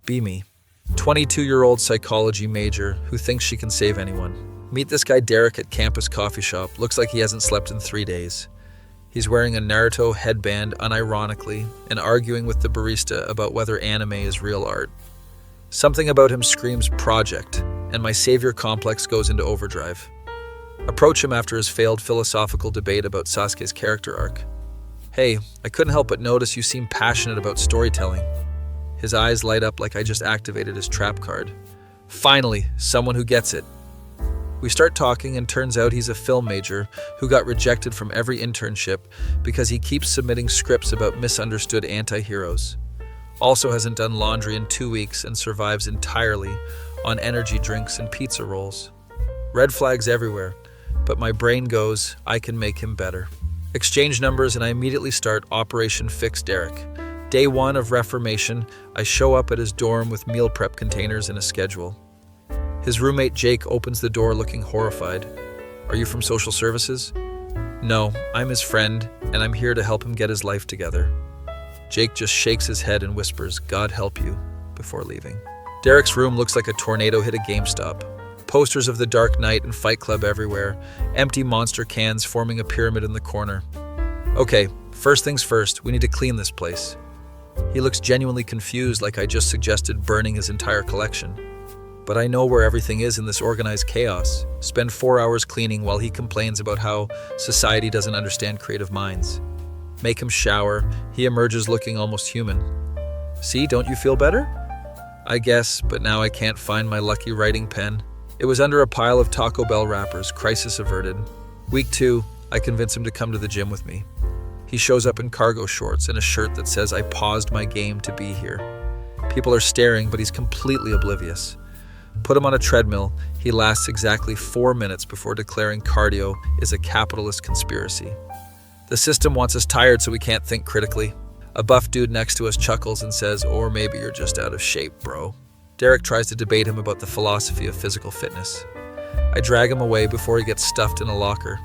be me. 22-year-old psychology major who thinks she can save anyone. Meet this guy Derek at campus coffee shop. Looks like he hasn't slept in 3 days. He's wearing a Naruto headband unironically and arguing with the barista about whether anime is real art. Something about him screams project, and my savior complex goes into overdrive. Approach him after his failed philosophical debate about Sasuke's character arc. Hey, I couldn't help but notice you seem passionate about storytelling. His eyes light up like I just activated his trap card. Finally, someone who gets it. We start talking and turns out he's a film major who got rejected from every internship because he keeps submitting scripts about misunderstood anti-heroes. Also hasn't done laundry in 2 weeks and survives entirely on energy drinks and pizza rolls. Red flags everywhere, but my brain goes, I can make him better. Exchange numbers and I immediately start Operation Fix Derek. Day 1 of reformation, I show up at his dorm with meal prep containers and a schedule. His roommate Jake opens the door looking horrified. Are you from social services? No, I'm his friend, and I'm here to help him get his life together. Jake just shakes his head and whispers, God help you, before leaving. Derek's room looks like a tornado hit a GameStop. Posters of The Dark Knight and Fight Club everywhere, empty monster cans forming a pyramid in the corner. Okay, first things first, we need to clean this place. He looks genuinely confused like I just suggested burning his entire collection. But I know where everything is in this organized chaos. Spend 4 hours cleaning while he complains about how society doesn't understand creative minds. Make him shower, he emerges looking almost human. See, don't you feel better? I guess, but now I can't find my lucky writing pen. It was under a pile of Taco Bell wrappers, crisis averted. Week 2, I convince him to come to the gym with me. He shows up in cargo shorts and a shirt that says I paused my game to be here. People are staring, but he's completely oblivious. Put him on a treadmill, he lasts exactly 4 minutes before declaring cardio is a capitalist conspiracy. The system wants us tired so we can't think critically. A buff dude next to us chuckles and says, or maybe you're just out of shape, bro. Derek tries to debate him about the philosophy of physical fitness. I drag him away before he gets stuffed in a locker,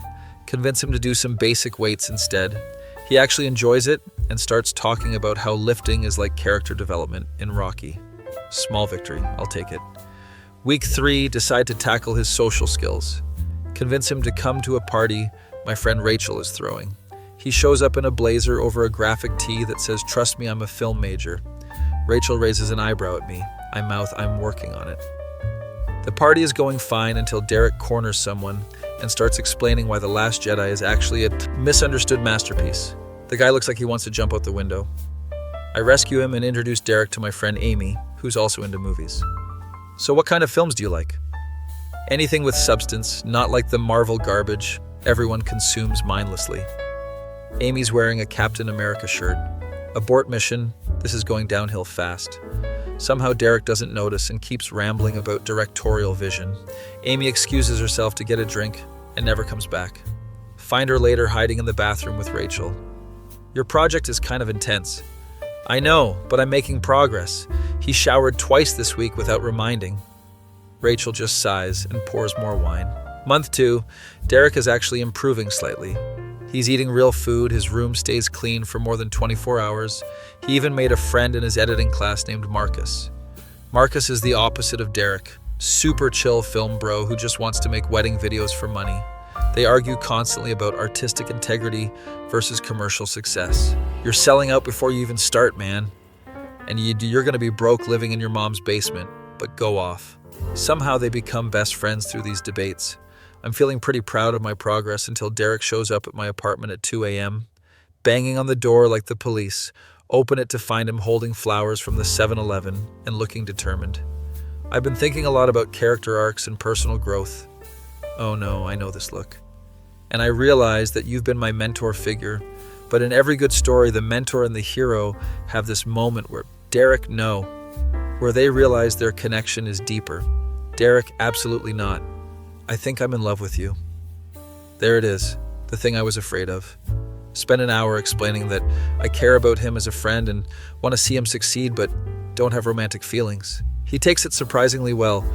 convince him to do some basic weights instead. He actually enjoys it and starts talking about how lifting is like character development in Rocky. Small victory, I'll take it. Week 3, decide to tackle his social skills. Convince him to come to a party my friend Rachel is throwing. He shows up in a blazer over a graphic tee that says, trust me, I'm a film major. Rachel raises an eyebrow at me. I mouth, I'm working on it. The party is going fine until Derek corners someone and starts explaining why The Last Jedi is actually a misunderstood masterpiece. The guy looks like he wants to jump out the window. I rescue him and introduce Derek to my friend Amy, who's also into movies. So what kind of films do you like? Anything with substance, not like the Marvel garbage everyone consumes mindlessly. Amy's wearing a Captain America shirt. Abort mission, this is going downhill fast. Somehow Derek doesn't notice and keeps rambling about directorial vision. Amy excuses herself to get a drink and never comes back. Find her later hiding in the bathroom with Rachel. Your project is kind of intense. I know, but I'm making progress. He showered twice this week without reminding. Rachel just sighs and pours more wine. Month 2, Derek is actually improving slightly. He's eating real food, his room stays clean for more than 24 hours. He even made a friend in his editing class named Marcus. Marcus is the opposite of Derek. Super chill film bro who just wants to make wedding videos for money. They argue constantly about artistic integrity versus commercial success. You're selling out before you even start, man. And you're going to be broke living in your mom's basement, but go off. Somehow they become best friends through these debates. I'm feeling pretty proud of my progress until Derek shows up at my apartment at 2 a.m., banging on the door like the police, open it to find him holding flowers from the 7-Eleven and looking determined. I've been thinking a lot about character arcs and personal growth. Oh no, I know this look. And I realize that you've been my mentor figure, but in every good story, the mentor and the hero have this moment where Derek, no, where they realize their connection is deeper. Derek, absolutely not. I think I'm in love with you. There it is, the thing I was afraid of. Spend an hour explaining that I care about him as a friend and want to see him succeed, but don't have romantic feelings. He takes it surprisingly well,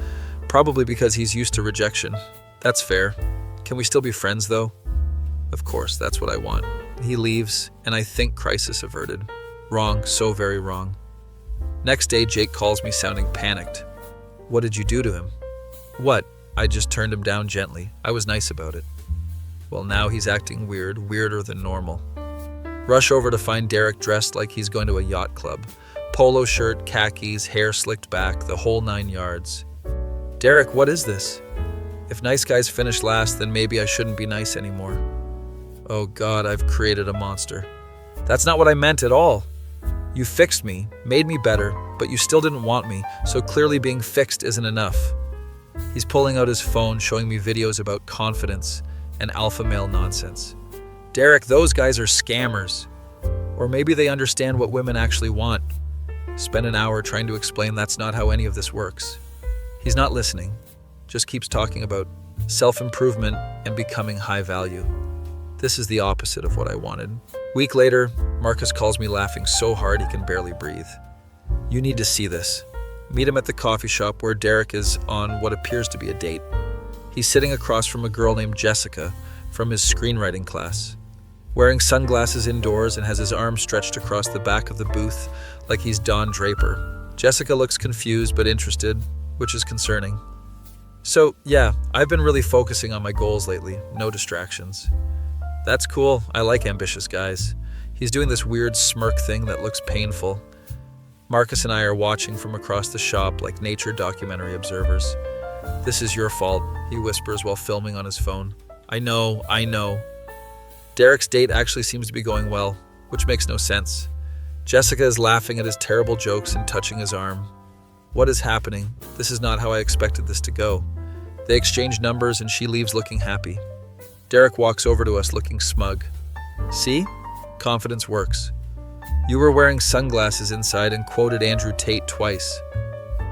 probably because he's used to rejection. That's fair. Can we still be friends, though? Of course, that's what I want. He leaves, and I think crisis averted. Wrong, so very wrong. Next day, Jake calls me sounding panicked. What did you do to him? What? I just turned him down gently. I was nice about it. Well, now he's acting weird, weirder than normal. Rush over to find Derek dressed like he's going to a yacht club. Polo shirt, khakis, hair slicked back, the whole 9 yards. Derek, what is this? If nice guys finish last, then maybe I shouldn't be nice anymore. Oh God, I've created a monster. That's not what I meant at all. You fixed me, made me better, but you still didn't want me, so clearly being fixed isn't enough. He's pulling out his phone, showing me videos about confidence and alpha male nonsense. Derek, those guys are scammers. Or maybe they understand what women actually want. Spend an hour trying to explain that's not how any of this works. He's not listening, just keeps talking about self-improvement and becoming high value. This is the opposite of what I wanted. Week later, Marcus calls me laughing so hard he can barely breathe. You need to see this. Meet him at the coffee shop where Derek is on what appears to be a date. He's sitting across from a girl named Jessica from his screenwriting class, wearing sunglasses indoors and has his arms stretched across the back of the booth like he's Don Draper. Jessica looks confused but interested, which is concerning. So, yeah, I've been really focusing on my goals lately, no distractions. That's cool, I like ambitious guys. He's doing this weird smirk thing that looks painful. Marcus and I are watching from across the shop like nature documentary observers. This is your fault, he whispers while filming on his phone. I know. Derek's date actually seems to be going well, which makes no sense. Jessica is laughing at his terrible jokes and touching his arm. What is happening? This is not how I expected this to go. They exchange numbers and she leaves looking happy. Derek walks over to us looking smug. See? Confidence works. You were wearing sunglasses inside and quoted Andrew Tate twice.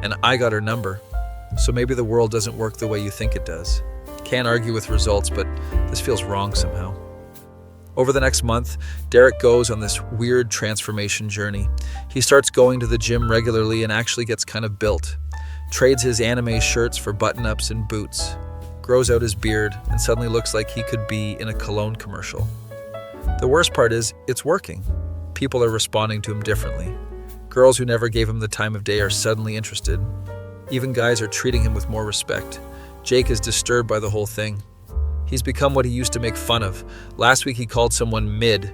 And I got her number. So maybe the world doesn't work the way you think it does. Can't argue with results, but this feels wrong somehow. Over the next month, Derek goes on this weird transformation journey. He starts going to the gym regularly and actually gets kind of built. Trades his anime shirts for button-ups and boots. Grows out his beard and suddenly looks like he could be in a cologne commercial. The worst part is, it's working. People are responding to him differently. Girls who never gave him the time of day are suddenly interested. Even guys are treating him with more respect. Jake is disturbed by the whole thing. He's become what he used to make fun of. Last week he called someone mid.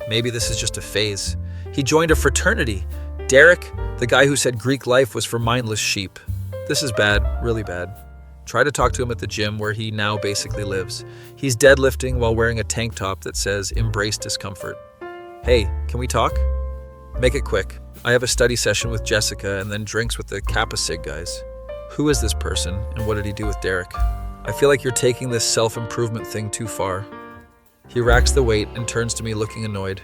Maybe this is just a phase. He joined a fraternity. Derek, the guy who said Greek life was for mindless sheep. This is bad, really bad. Try to talk to him at the gym where he now basically lives. He's deadlifting while wearing a tank top that says embrace discomfort. Hey, can we talk? Make it quick. I have a study session with Jessica and then drinks with the Kappa Sig guys. Who is this person and what did he do with Derek? I feel like you're taking this self-improvement thing too far. He racks the weight and turns to me looking annoyed.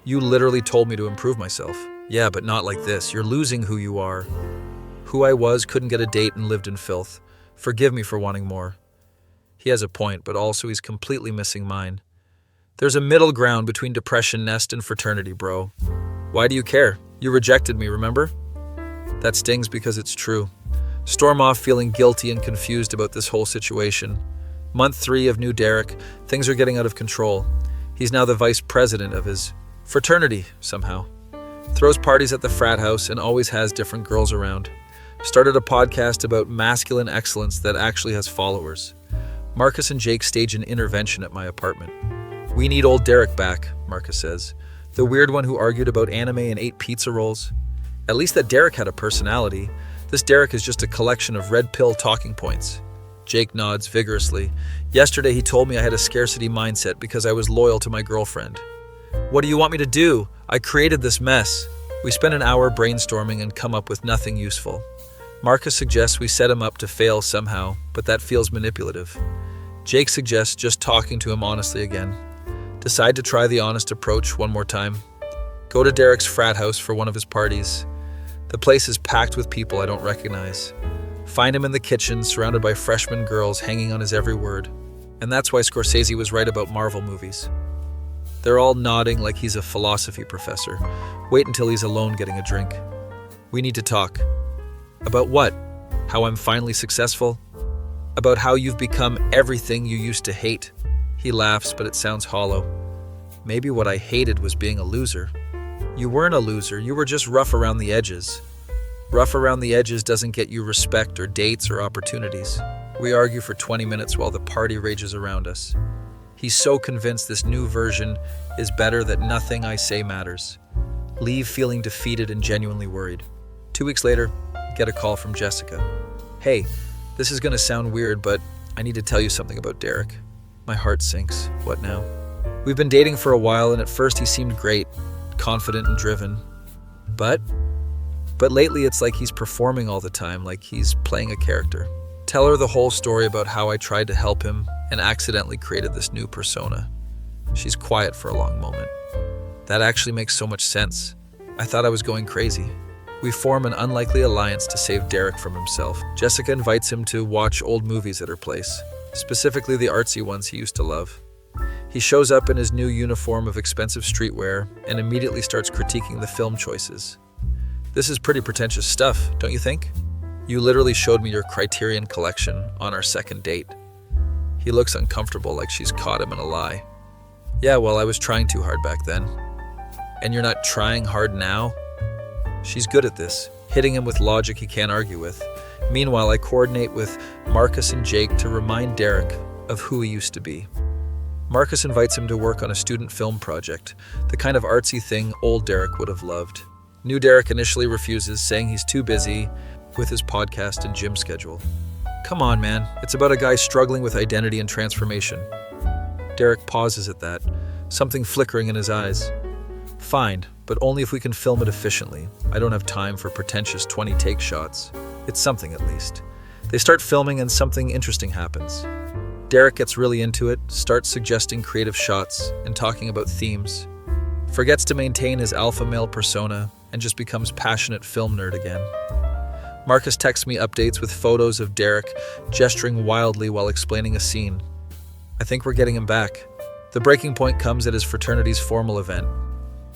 You literally told me to improve myself. Yeah, but not like this. You're losing who you are. Who I was, couldn't get a date and lived in filth. Forgive me for wanting more. He has a point, but also he's completely missing mine. There's a middle ground between depression nest and fraternity, bro. Why do you care? You rejected me, remember? That stings because it's true. Storm off feeling guilty and confused about this whole situation. Month 3 of new Derek, things are getting out of control. He's now the vice president of his fraternity, somehow. Throws parties at the frat house and always has different girls around. Started a podcast about masculine excellence that actually has followers. Marcus and Jake stage an intervention at my apartment. We need old Derek back, Marcus says. The weird one who argued about anime and ate pizza rolls. At least that Derek had a personality. This Derek is just a collection of red pill talking points. Jake nods vigorously. Yesterday he told me I had a scarcity mindset because I was loyal to my girlfriend. What do you want me to do? I created this mess. We spend an hour brainstorming and come up with nothing useful. Marcus suggests we set him up to fail somehow, but that feels manipulative. Jake suggests just talking to him honestly again. Decide to try the honest approach one more time. Go to Derek's frat house for one of his parties. The place is packed with people I don't recognize. Find him in the kitchen, surrounded by freshman girls hanging on his every word. And that's why Scorsese was right about Marvel movies. They're all nodding like he's a philosophy professor. Wait until he's alone getting a drink. We need to talk. About what? How I'm finally successful? About how you've become everything you used to hate? He laughs, but it sounds hollow. Maybe what I hated was being a loser. You weren't a loser, you were just rough around the edges. Rough around the edges doesn't get you respect or dates or opportunities. We argue for 20 minutes while the party rages around us. He's so convinced this new version is better that nothing I say matters. Leave feeling defeated and genuinely worried. 2 weeks later, get a call from Jessica. Hey, this is gonna sound weird, but I need to tell you something about Derek. My heart sinks. What now? We've been dating for a while, and at first he seemed great, confident and driven. But lately it's like he's performing all the time, like he's playing a character. Tell her the whole story about how I tried to help him and accidentally created this new persona. She's quiet for a long moment. That actually makes so much sense. I thought I was going crazy. We form an unlikely alliance to save Derek from himself. Jessica invites him to watch old movies at her place, specifically the artsy ones he used to love. He shows up in his new uniform of expensive streetwear and immediately starts critiquing the film choices. This is pretty pretentious stuff, don't you think? You literally showed me your Criterion collection on our second date. He looks uncomfortable, like she's caught him in a lie. Yeah, well, I was trying too hard back then. And you're not trying hard now? She's good at this, hitting him with logic he can't argue with. Meanwhile, I coordinate with Marcus and Jake to remind Derek of who he used to be. Marcus invites him to work on a student film project, the kind of artsy thing old Derek would have loved. New Derek initially refuses, saying he's too busy with his podcast and gym schedule. Come on, man, it's about a guy struggling with identity and transformation. Derek pauses at that, something flickering in his eyes. Fine, but only if we can film it efficiently. I don't have time for pretentious 20-take shots. It's something at least. They start filming and something interesting happens. Derek gets really into it, starts suggesting creative shots and talking about themes. Forgets to maintain his alpha male persona and just becomes passionate film nerd again. Marcus texts me updates with photos of Derek gesturing wildly while explaining a scene. I think we're getting him back. The breaking point comes at his fraternity's formal event.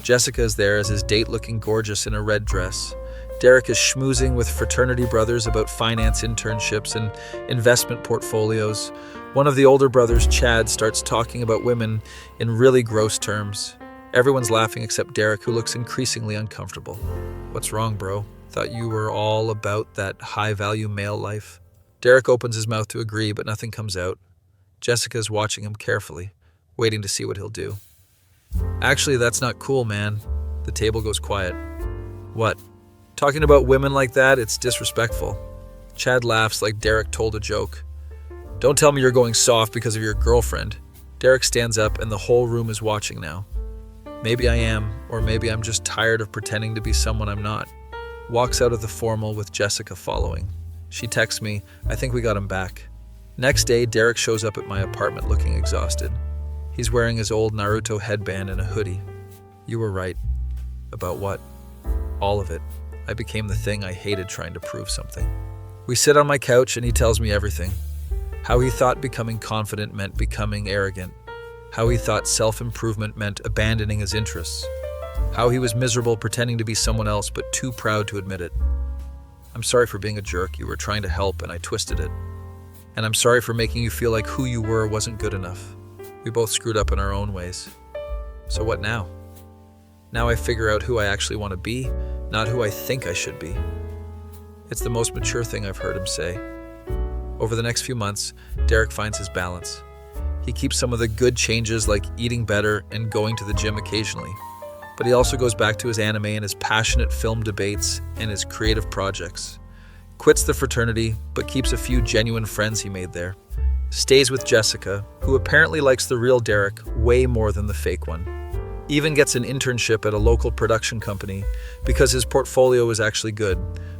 Jessica is there as his date, looking gorgeous in a red dress. Derek is schmoozing with fraternity brothers about finance internships and investment portfolios. One of the older brothers, Chad, starts talking about women in really gross terms. Everyone's laughing except Derek, who looks increasingly uncomfortable. What's wrong, bro? Thought you were all about that high-value male life. Derek opens his mouth to agree, but nothing comes out. Jessica is watching him carefully, waiting to see what he'll do. Actually, that's not cool, man. The table goes quiet. What? Talking about women like that, it's disrespectful. Chad laughs like Derek told a joke. Don't tell me you're going soft because of your girlfriend. Derek stands up and the whole room is watching now. Maybe I am, or maybe I'm just tired of pretending to be someone I'm not. Walks out of the formal with Jessica following. She texts me, I think we got him back. Next day, Derek shows up at my apartment looking exhausted. He's wearing his old Naruto headband and a hoodie. You were right. About what? All of it. I became the thing I hated trying to prove something. We sit on my couch and he tells me everything. How he thought becoming confident meant becoming arrogant. How he thought self-improvement meant abandoning his interests. How he was miserable pretending to be someone else but too proud to admit it. I'm sorry for being a jerk. You were trying to help and I twisted it. And I'm sorry for making you feel like who you were wasn't good enough. We both screwed up in our own ways. So what now? Now I figure out who I actually want to be, not who I think I should be. It's the most mature thing I've heard him say. Over the next few months, Derek finds his balance. He keeps some of the good changes like eating better and going to the gym occasionally. But he also goes back to his anime and his passionate film debates and his creative projects. Quits the fraternity, but keeps a few genuine friends he made there. Stays with Jessica, who apparently likes the real Derek way more than the fake one. Even gets an internship at a local production company because his portfolio is actually good.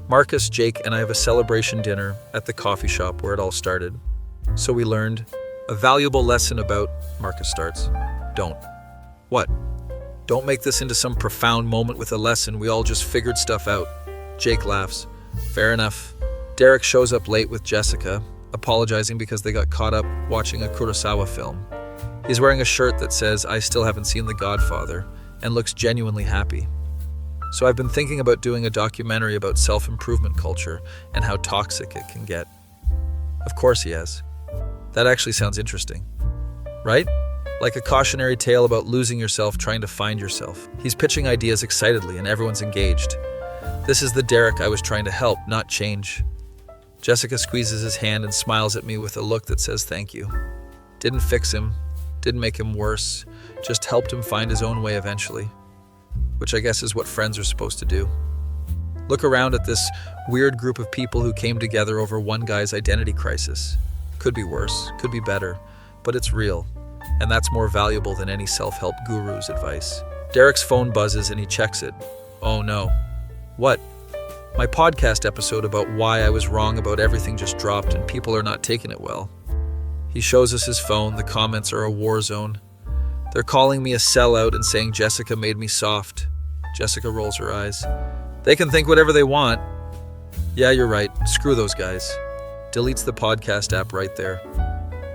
Marcus, Jake, and I have a celebration dinner at the coffee shop where it all started. So we learned a valuable lesson about, Marcus starts. Don't. What? Don't make this into some profound moment with a lesson. We all just figured stuff out. Jake laughs. Fair enough. Derek shows up late with Jessica, apologizing because they got caught up watching a Kurosawa film. He's wearing a shirt that says, I still haven't seen The Godfather, and looks genuinely happy. So I've been thinking about doing a documentary about self-improvement culture and how toxic it can get. Of course he has. That actually sounds interesting. Right? like a cautionary tale about losing yourself trying to find yourself. He's pitching ideas excitedly and everyone's engaged. This is the Derek I was trying to help, not change. Jessica squeezes his hand and smiles at me with a look that says thank you. Didn't fix him, didn't make him worse, just helped him find his own way eventually. Which I guess is what friends are supposed to do. Look around at this weird group of people who came together over one guy's identity crisis. Could be worse, could be better, but it's real. And that's more valuable than any self-help guru's advice. Derek's phone buzzes and he checks it. Oh no. What? My podcast episode about why I was wrong about everything just dropped and people are not taking it well. He shows us his phone. The comments are a war zone. They're calling me a sellout and saying Jessica made me soft. Jessica rolls her eyes. They can think whatever they want. Yeah, you're right. Screw those guys. Deletes the podcast app right there.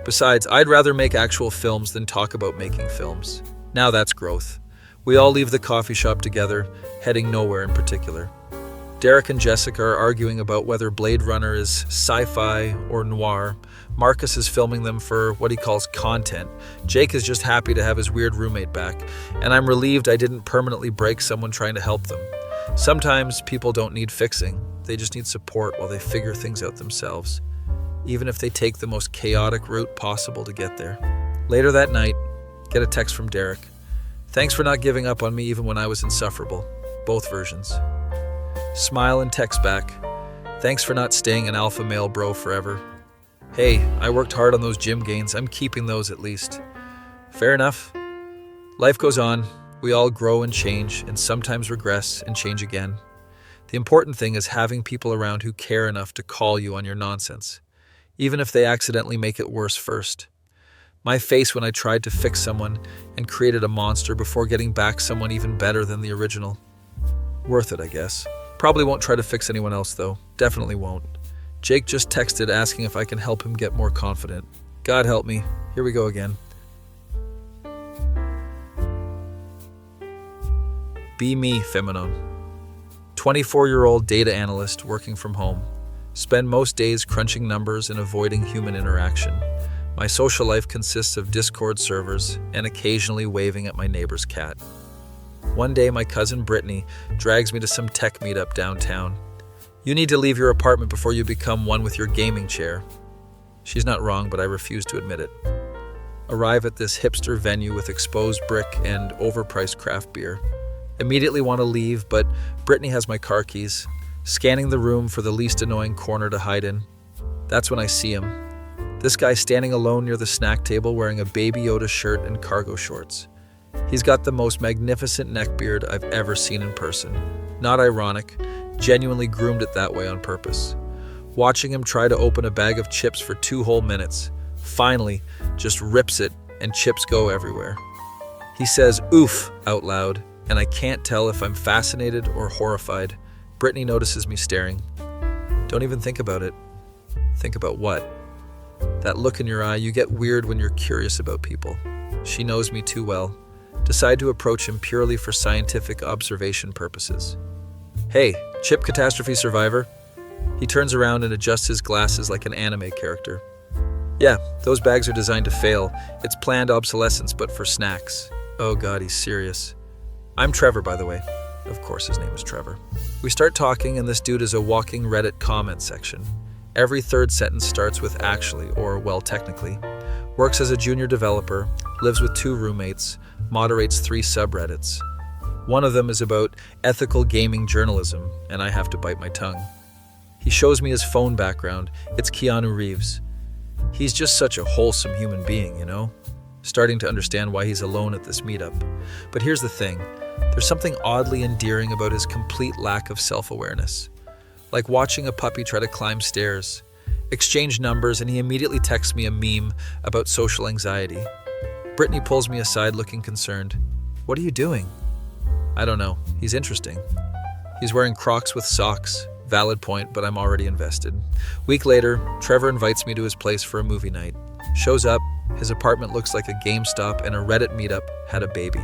Besides, I'd rather make actual films than talk about making films. Now that's growth. We all leave the coffee shop together, heading nowhere in particular. Derek and Jessica are arguing about whether Blade Runner is sci-fi or noir. Marcus is filming them for what he calls content. Jake is just happy to have his weird roommate back, and I'm relieved I didn't permanently break someone trying to help them. Sometimes people don't need fixing. They just need support while they figure things out themselves, even if they take the most chaotic route possible to get there. Later that night, get a text from Derek. Thanks for not giving up on me even when I was insufferable. Both versions. Smile and text back. Thanks for not staying an alpha male bro forever. Hey, I worked hard on those gym gains. I'm keeping those at least. Fair enough. Life goes on. We all grow and change, and sometimes regress and change again. The important thing is having people around who care enough to call you on your nonsense, even if they accidentally make it worse first. My face when I tried to fix someone and created a monster before getting back someone even better than the original. Worth it, I guess. Probably won't try to fix anyone else, though. Definitely won't. Jake just texted asking if I can help him get more confident. God help me. Here we go again. Be me, Feminon. 24-year-old data analyst working from home. Spend most days crunching numbers and avoiding human interaction. My social life consists of Discord servers and occasionally waving at my neighbor's cat. One day, my cousin Brittany drags me to some tech meetup downtown. You need to leave your apartment before you become one with your gaming chair. She's not wrong, but I refuse to admit it. Arrive at this hipster venue with exposed brick and overpriced craft beer. Immediately want to leave, but Brittany has my car keys, scanning the room for the least annoying corner to hide in. That's when I see him. This guy standing alone near the snack table wearing a Baby Yoda shirt and cargo shorts. He's got the most magnificent neckbeard I've ever seen in person. Not ironic, genuinely groomed it that way on purpose. Watching him try to open a bag of chips for 2 whole minutes, finally just rips it and chips go everywhere. He says oof out loud, and I can't tell if I'm fascinated or horrified. Brittany notices me staring. Don't even think about it. Think about what? That look in your eye. You get weird when you're curious about people. She knows me too well. Decide to approach him purely for scientific observation purposes. Hey, chip catastrophe survivor. He turns around and adjusts his glasses like an anime character. Yeah, those bags are designed to fail. It's planned obsolescence, but for snacks. Oh God, he's serious. I'm Trevor, by the way. Of course his name is Trevor. We start talking and this dude is a walking Reddit comment section. Every third sentence starts with actually, or well, technically. Works as a junior developer, lives with 2 roommates, moderates 3 subreddits. One of them is about ethical gaming journalism, and I have to bite my tongue. He shows me his phone background. It's Keanu Reeves. He's just such a wholesome human being, you know? Starting to understand why he's alone at this meetup. But here's the thing. There's something oddly endearing about his complete lack of self-awareness. Like watching a puppy try to climb stairs. Exchange numbers, and he immediately texts me a meme about social anxiety. Brittany pulls me aside looking concerned. What are you doing? I don't know. He's interesting. He's wearing Crocs with socks. Valid point, but I'm already invested. Week later, Trevor invites me to his place for a movie night. Shows up, his apartment looks like a GameStop and a Reddit meetup had a baby.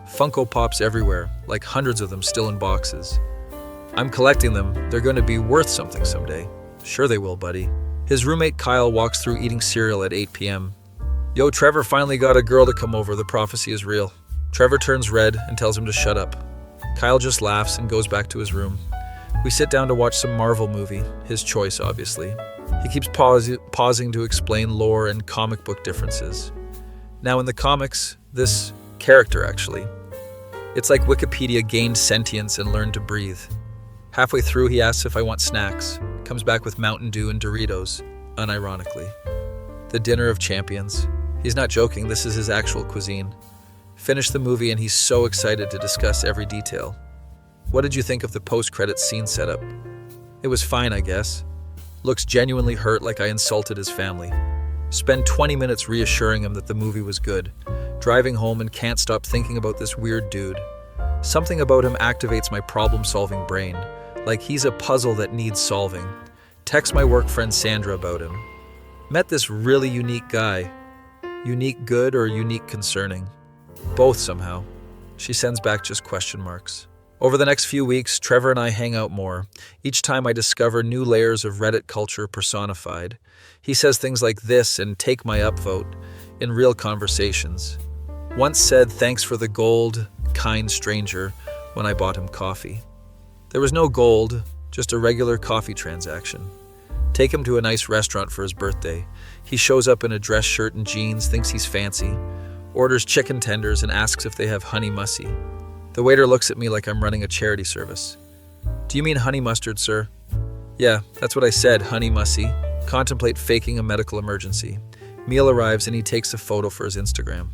Funko Pops everywhere, like hundreds of them still in boxes. I'm collecting them. They're going to be worth something someday. Sure they will, buddy. His roommate Kyle walks through eating cereal at 8 p.m. Yo, Trevor finally got a girl to come over. The prophecy is real. Trevor turns red and tells him to shut up. Kyle just laughs and goes back to his room. We sit down to watch some Marvel movie, his choice, obviously. He keeps pausing to explain lore and comic book differences. Now, in the comics, this character, actually, it's like Wikipedia gained sentience and learned to breathe. Halfway through, he asks if I want snacks, comes back with Mountain Dew and Doritos, unironically. The dinner of champions. He's not joking, this is his actual cuisine. Finish the movie and he's so excited to discuss every detail. What did you think of the post-credits scene setup? It was fine, I guess. Looks genuinely hurt like I insulted his family. Spend 20 minutes reassuring him that the movie was good. Driving home and can't stop thinking about this weird dude. Something about him activates my problem-solving brain, like he's a puzzle that needs solving. Text my work friend Sandra about him. Met this really unique guy. Unique good or unique concerning? Both somehow. She sends back just question marks. Over the next few weeks, Trevor and I hang out more. Each time I discover new layers of Reddit culture personified. He says things like this and take my upvote in real conversations. Once said thanks for the gold, kind stranger, when I bought him coffee. There was no gold, just a regular coffee transaction. Take him to a nice restaurant for his birthday. He shows up in a dress shirt and jeans, thinks he's fancy, orders chicken tenders and asks if they have honey mussy. The waiter looks at me like I'm running a charity service. Do you mean honey mustard, sir? Yeah, that's what I said, honey mussy. Contemplate faking a medical emergency. Meal arrives and he takes a photo for his Instagram.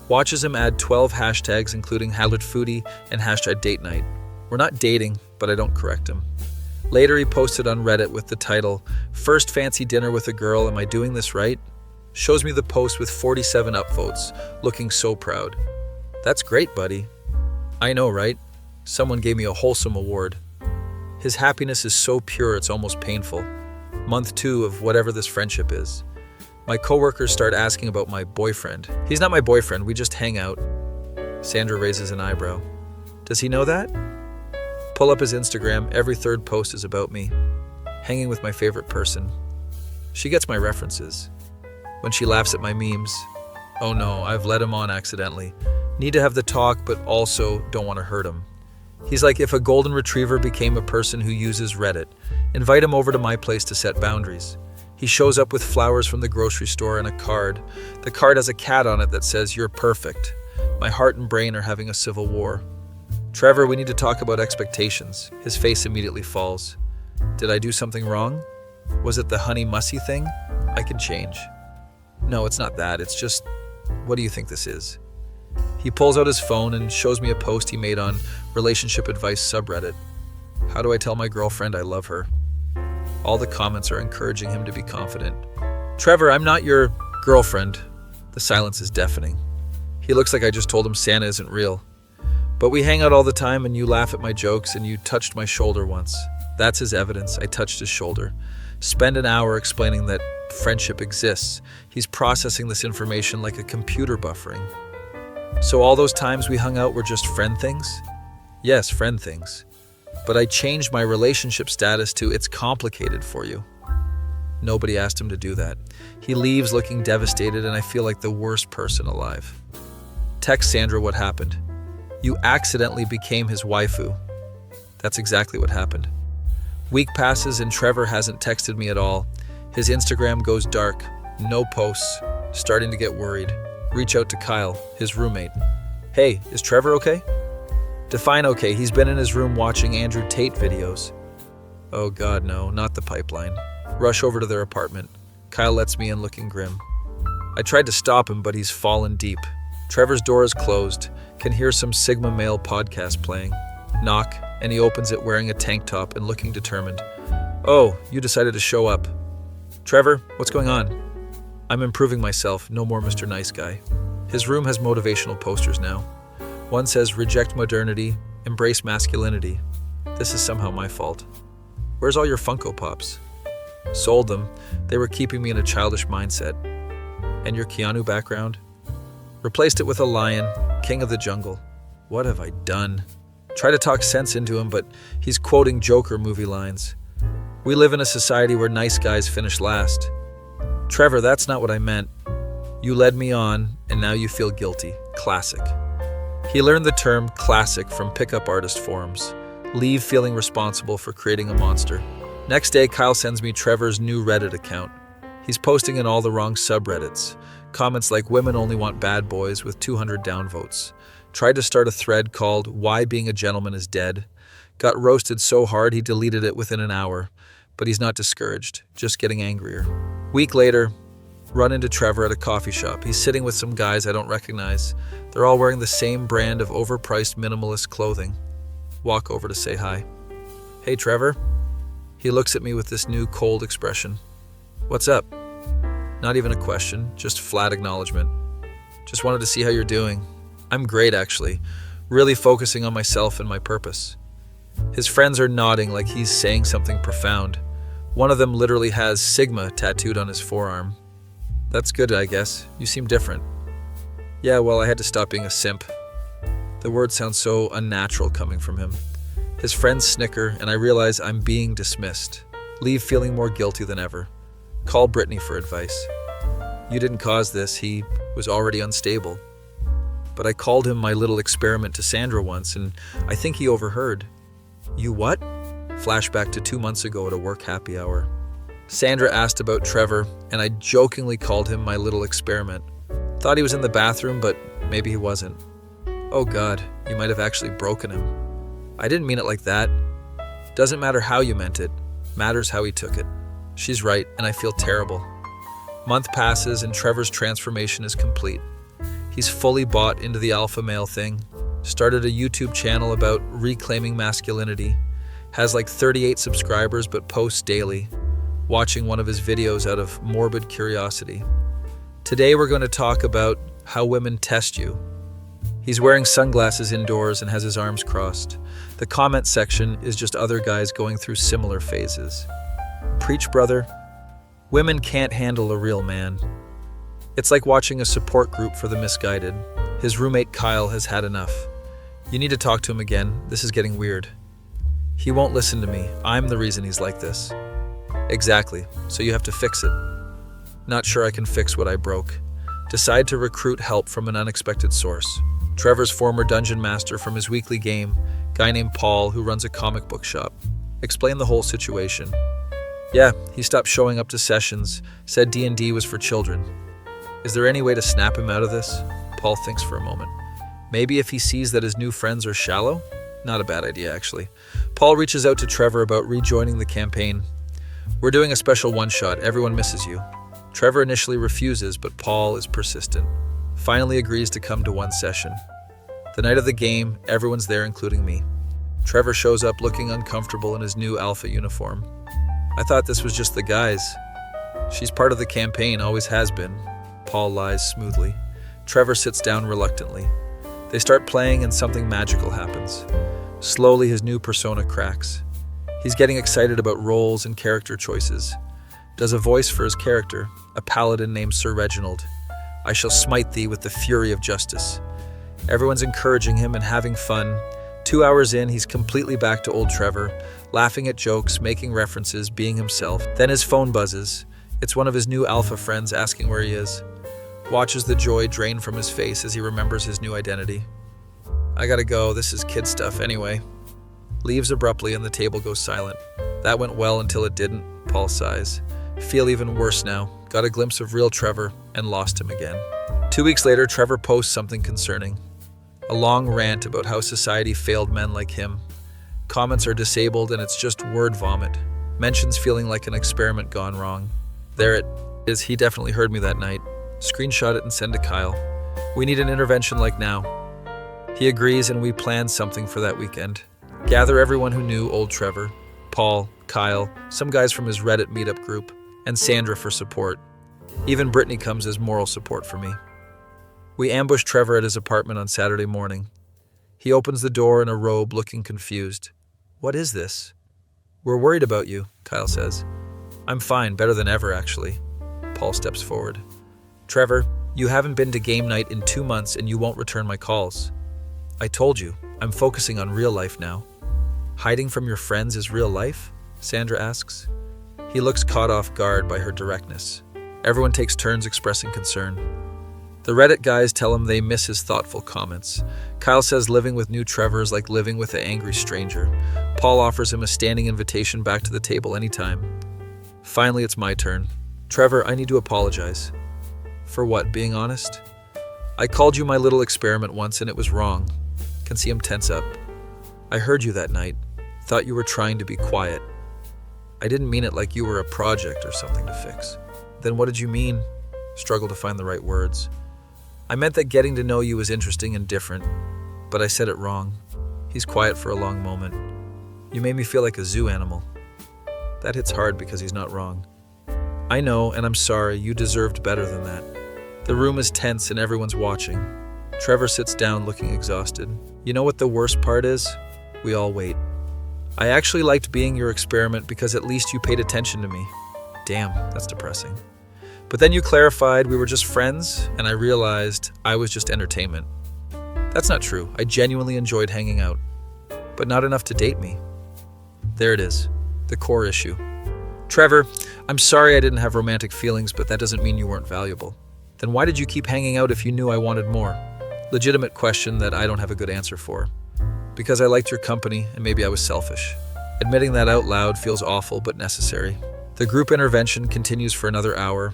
Watches him add 12 hashtags including #foodie and #date night. We're not dating, but I don't correct him. Later he posted on Reddit with the title, "First fancy dinner with a girl, am I doing this right?" Shows me the post with 47 upvotes, looking so proud. That's great, buddy. I know, right? Someone gave me a wholesome award. His happiness is so pure it's almost painful. Month 2 of whatever this friendship is. My coworkers start asking about my boyfriend. He's not my boyfriend, we just hang out. Sandra raises an eyebrow. Does he know that? Pull up his Instagram, every third post is about me. Hanging with my favorite person. She gets my references. When she laughs at my memes, oh no, I've led him on accidentally. Need to have the talk, but also don't want to hurt him. He's like if a golden retriever became a person who uses Reddit. Invite him over to my place to set boundaries. He shows up with flowers from the grocery store and a card. The card has a cat on it that says, "You're perfect." My heart and brain are having a civil war. Trevor, we need to talk about expectations. His face immediately falls. Did I do something wrong? Was it the honey mussy thing? I can change. No, it's not that. It's just, what do you think this is? He pulls out his phone and shows me a post he made on relationship advice subreddit. How do I tell my girlfriend I love her? All the comments are encouraging him to be confident. Trevor, I'm not your girlfriend. The silence is deafening. He looks like I just told him Santa isn't real. But we hang out all the time and you laugh at my jokes and you touched my shoulder once. That's his evidence. I touched his shoulder. Spend an hour explaining that friendship exists. He's processing this information like a computer buffering. So all those times we hung out were just friend things? Yes, friend things. But I changed my relationship status to "it's complicated for you." Nobody asked him to do that. He leaves looking devastated and I feel like the worst person alive. Text Sandra what happened. You accidentally became his waifu. That's exactly what happened. Week passes and Trevor hasn't texted me at all. His Instagram goes dark. No posts. Starting to get worried. Reach out to Kyle, his roommate. Hey, is Trevor okay? Define okay. He's been in his room watching Andrew Tate videos. Oh God, no, not the pipeline. Rush over to their apartment. Kyle lets me in looking grim. I tried to stop him, but he's fallen deep. Trevor's door is closed. Can hear some Sigma Male podcast playing. Knock, and he opens it wearing a tank top and looking determined. Oh, you decided to show up. Trevor, what's going on? I'm improving myself, no more Mr. Nice Guy. His room has motivational posters now. One says, "Reject modernity, embrace masculinity." This is somehow my fault. Where's all your Funko Pops? Sold them. They were keeping me in a childish mindset. And your Keanu background? Replaced it with a lion, king of the jungle. What have I done? Try to talk sense into him, but he's quoting Joker movie lines. We live in a society where nice guys finish last. Trevor, that's not what I meant. You led me on, and now you feel guilty. Classic. He learned the term classic from pickup artist forums. Leave feeling responsible for creating a monster. Next day, Kyle sends me Trevor's new Reddit account. He's posting in all the wrong subreddits. Comments like women only want bad boys with 200 downvotes. Tried to start a thread called Why Being a Gentleman is Dead. Got roasted so hard he deleted it within an hour. But he's not discouraged, just getting angrier. Week later, run into Trevor at a coffee shop. He's sitting with some guys I don't recognize. They're all wearing the same brand of overpriced minimalist clothing. Walk over to say hi. Hey, Trevor. He looks at me with this new cold expression. What's up? Not even a question, just flat acknowledgement. Just wanted to see how you're doing. I'm great, actually. Really focusing on myself and my purpose. His friends are nodding like he's saying something profound. One of them literally has Sigma tattooed on his forearm. That's good, I guess. You seem different. Yeah, well, I had to stop being a simp. The word sounds so unnatural coming from him. His friends snicker, and I realize I'm being dismissed. Leave feeling more guilty than ever. Call Brittany for advice. You didn't cause this. He was already unstable. But I called him my little experiment to Sandra once, and I think he overheard. You what? Flashback to 2 months ago at a work happy hour. Sandra asked about Trevor, and I jokingly called him my little experiment. Thought he was in the bathroom, but maybe he wasn't. Oh God, you might have actually broken him. I didn't mean it like that. Doesn't matter how you meant it. Matters how he took it. She's right, and I feel terrible. Month passes, and Trevor's transformation is complete. He's fully bought into the alpha male thing. Started a YouTube channel about reclaiming masculinity. Has like 38 subscribers, but posts daily. Watching one of his videos out of morbid curiosity. Today we're going to talk about how women test you. He's wearing sunglasses indoors and has his arms crossed. The comment section is just other guys going through similar phases. Preach, brother. Women can't handle a real man. It's like watching a support group for the misguided. His roommate Kyle has had enough. You need to talk to him again. This is getting weird. He won't listen to me. I'm the reason he's like this. Exactly. So you have to fix it. Not sure I can fix what I broke. Decide to recruit help from an unexpected source. Trevor's former dungeon master from his weekly game, guy named Paul who runs a comic book shop. Explain the whole situation. Yeah, he stopped showing up to sessions, said D&D was for children. Is there any way to snap him out of this? Paul thinks for a moment. Maybe if he sees that his new friends are shallow? Not a bad idea, actually. Paul reaches out to Trevor about rejoining the campaign. We're doing a special one-shot. Everyone misses you. Trevor initially refuses, but Paul is persistent. Finally agrees to come to one session. The night of the game, everyone's there, including me. Trevor shows up looking uncomfortable in his new alpha uniform. I thought this was just the guys. She's part of the campaign, always has been. Paul lies smoothly. Trevor sits down reluctantly. They start playing and something magical happens. Slowly his new persona cracks. He's getting excited about roles and character choices. Does a voice for his character, a paladin named Sir Reginald. I shall smite thee with the fury of justice. Everyone's encouraging him and having fun. 2 hours in, he's completely back to old Trevor, laughing at jokes, making references, being himself. Then his phone buzzes. It's one of his new alpha friends asking where he is. Watches the joy drain from his face as he remembers his new identity. I gotta go, this is kid stuff anyway. Leaves abruptly and the table goes silent. That went well until it didn't, Paul sighs. Feel even worse now. Got a glimpse of real Trevor and lost him again. 2 weeks later, Trevor posts something concerning. A long rant about how society failed men like him. Comments are disabled and it's just word vomit. Mentions feeling like an experiment gone wrong. There it is, he definitely heard me that night. Screenshot it and send to Kyle. We need an intervention like now. He agrees and we plan something for that weekend. Gather everyone who knew old Trevor, Paul, Kyle, some guys from his Reddit meetup group, and Sandra for support. Even Brittany comes as moral support for me. We ambush Trevor at his apartment on Saturday morning. He opens the door in a robe looking confused. What is this? We're worried about you, Kyle says. I'm fine, better than ever actually. Paul steps forward. Trevor, you haven't been to game night in 2 months and you won't return my calls. I told you, I'm focusing on real life now. Hiding from your friends is real life? Sandra asks. He looks caught off guard by her directness. Everyone takes turns expressing concern. The Reddit guys tell him they miss his thoughtful comments. Kyle says living with new Trevor is like living with an angry stranger. Paul offers him a standing invitation back to the table anytime. Finally, it's my turn. Trevor, I need to apologize. For what, being honest? I called you my little experiment once and it was wrong. Can see him tense up. I heard you that night. Thought you were trying to be quiet. I didn't mean it like you were a project or something to fix. Then what did you mean? Struggle to find the right words. I meant that getting to know you was interesting and different, but I said it wrong. He's quiet for a long moment. You made me feel like a zoo animal. That hits hard because he's not wrong. I know, and I'm sorry, you deserved better than that. The room is tense and everyone's watching. Trevor sits down looking exhausted. You know what the worst part is? We all wait. I actually liked being your experiment because at least you paid attention to me. Damn, that's depressing. But then you clarified we were just friends, and I realized I was just entertainment. That's not true. I genuinely enjoyed hanging out, but not enough to date me. There it is, the core issue. Trevor, I'm sorry I didn't have romantic feelings, but that doesn't mean you weren't valuable. Then why did you keep hanging out if you knew I wanted more? Legitimate question that I don't have a good answer for. Because I liked your company, and maybe I was selfish. Admitting that out loud feels awful, but necessary. The group intervention continues for another hour.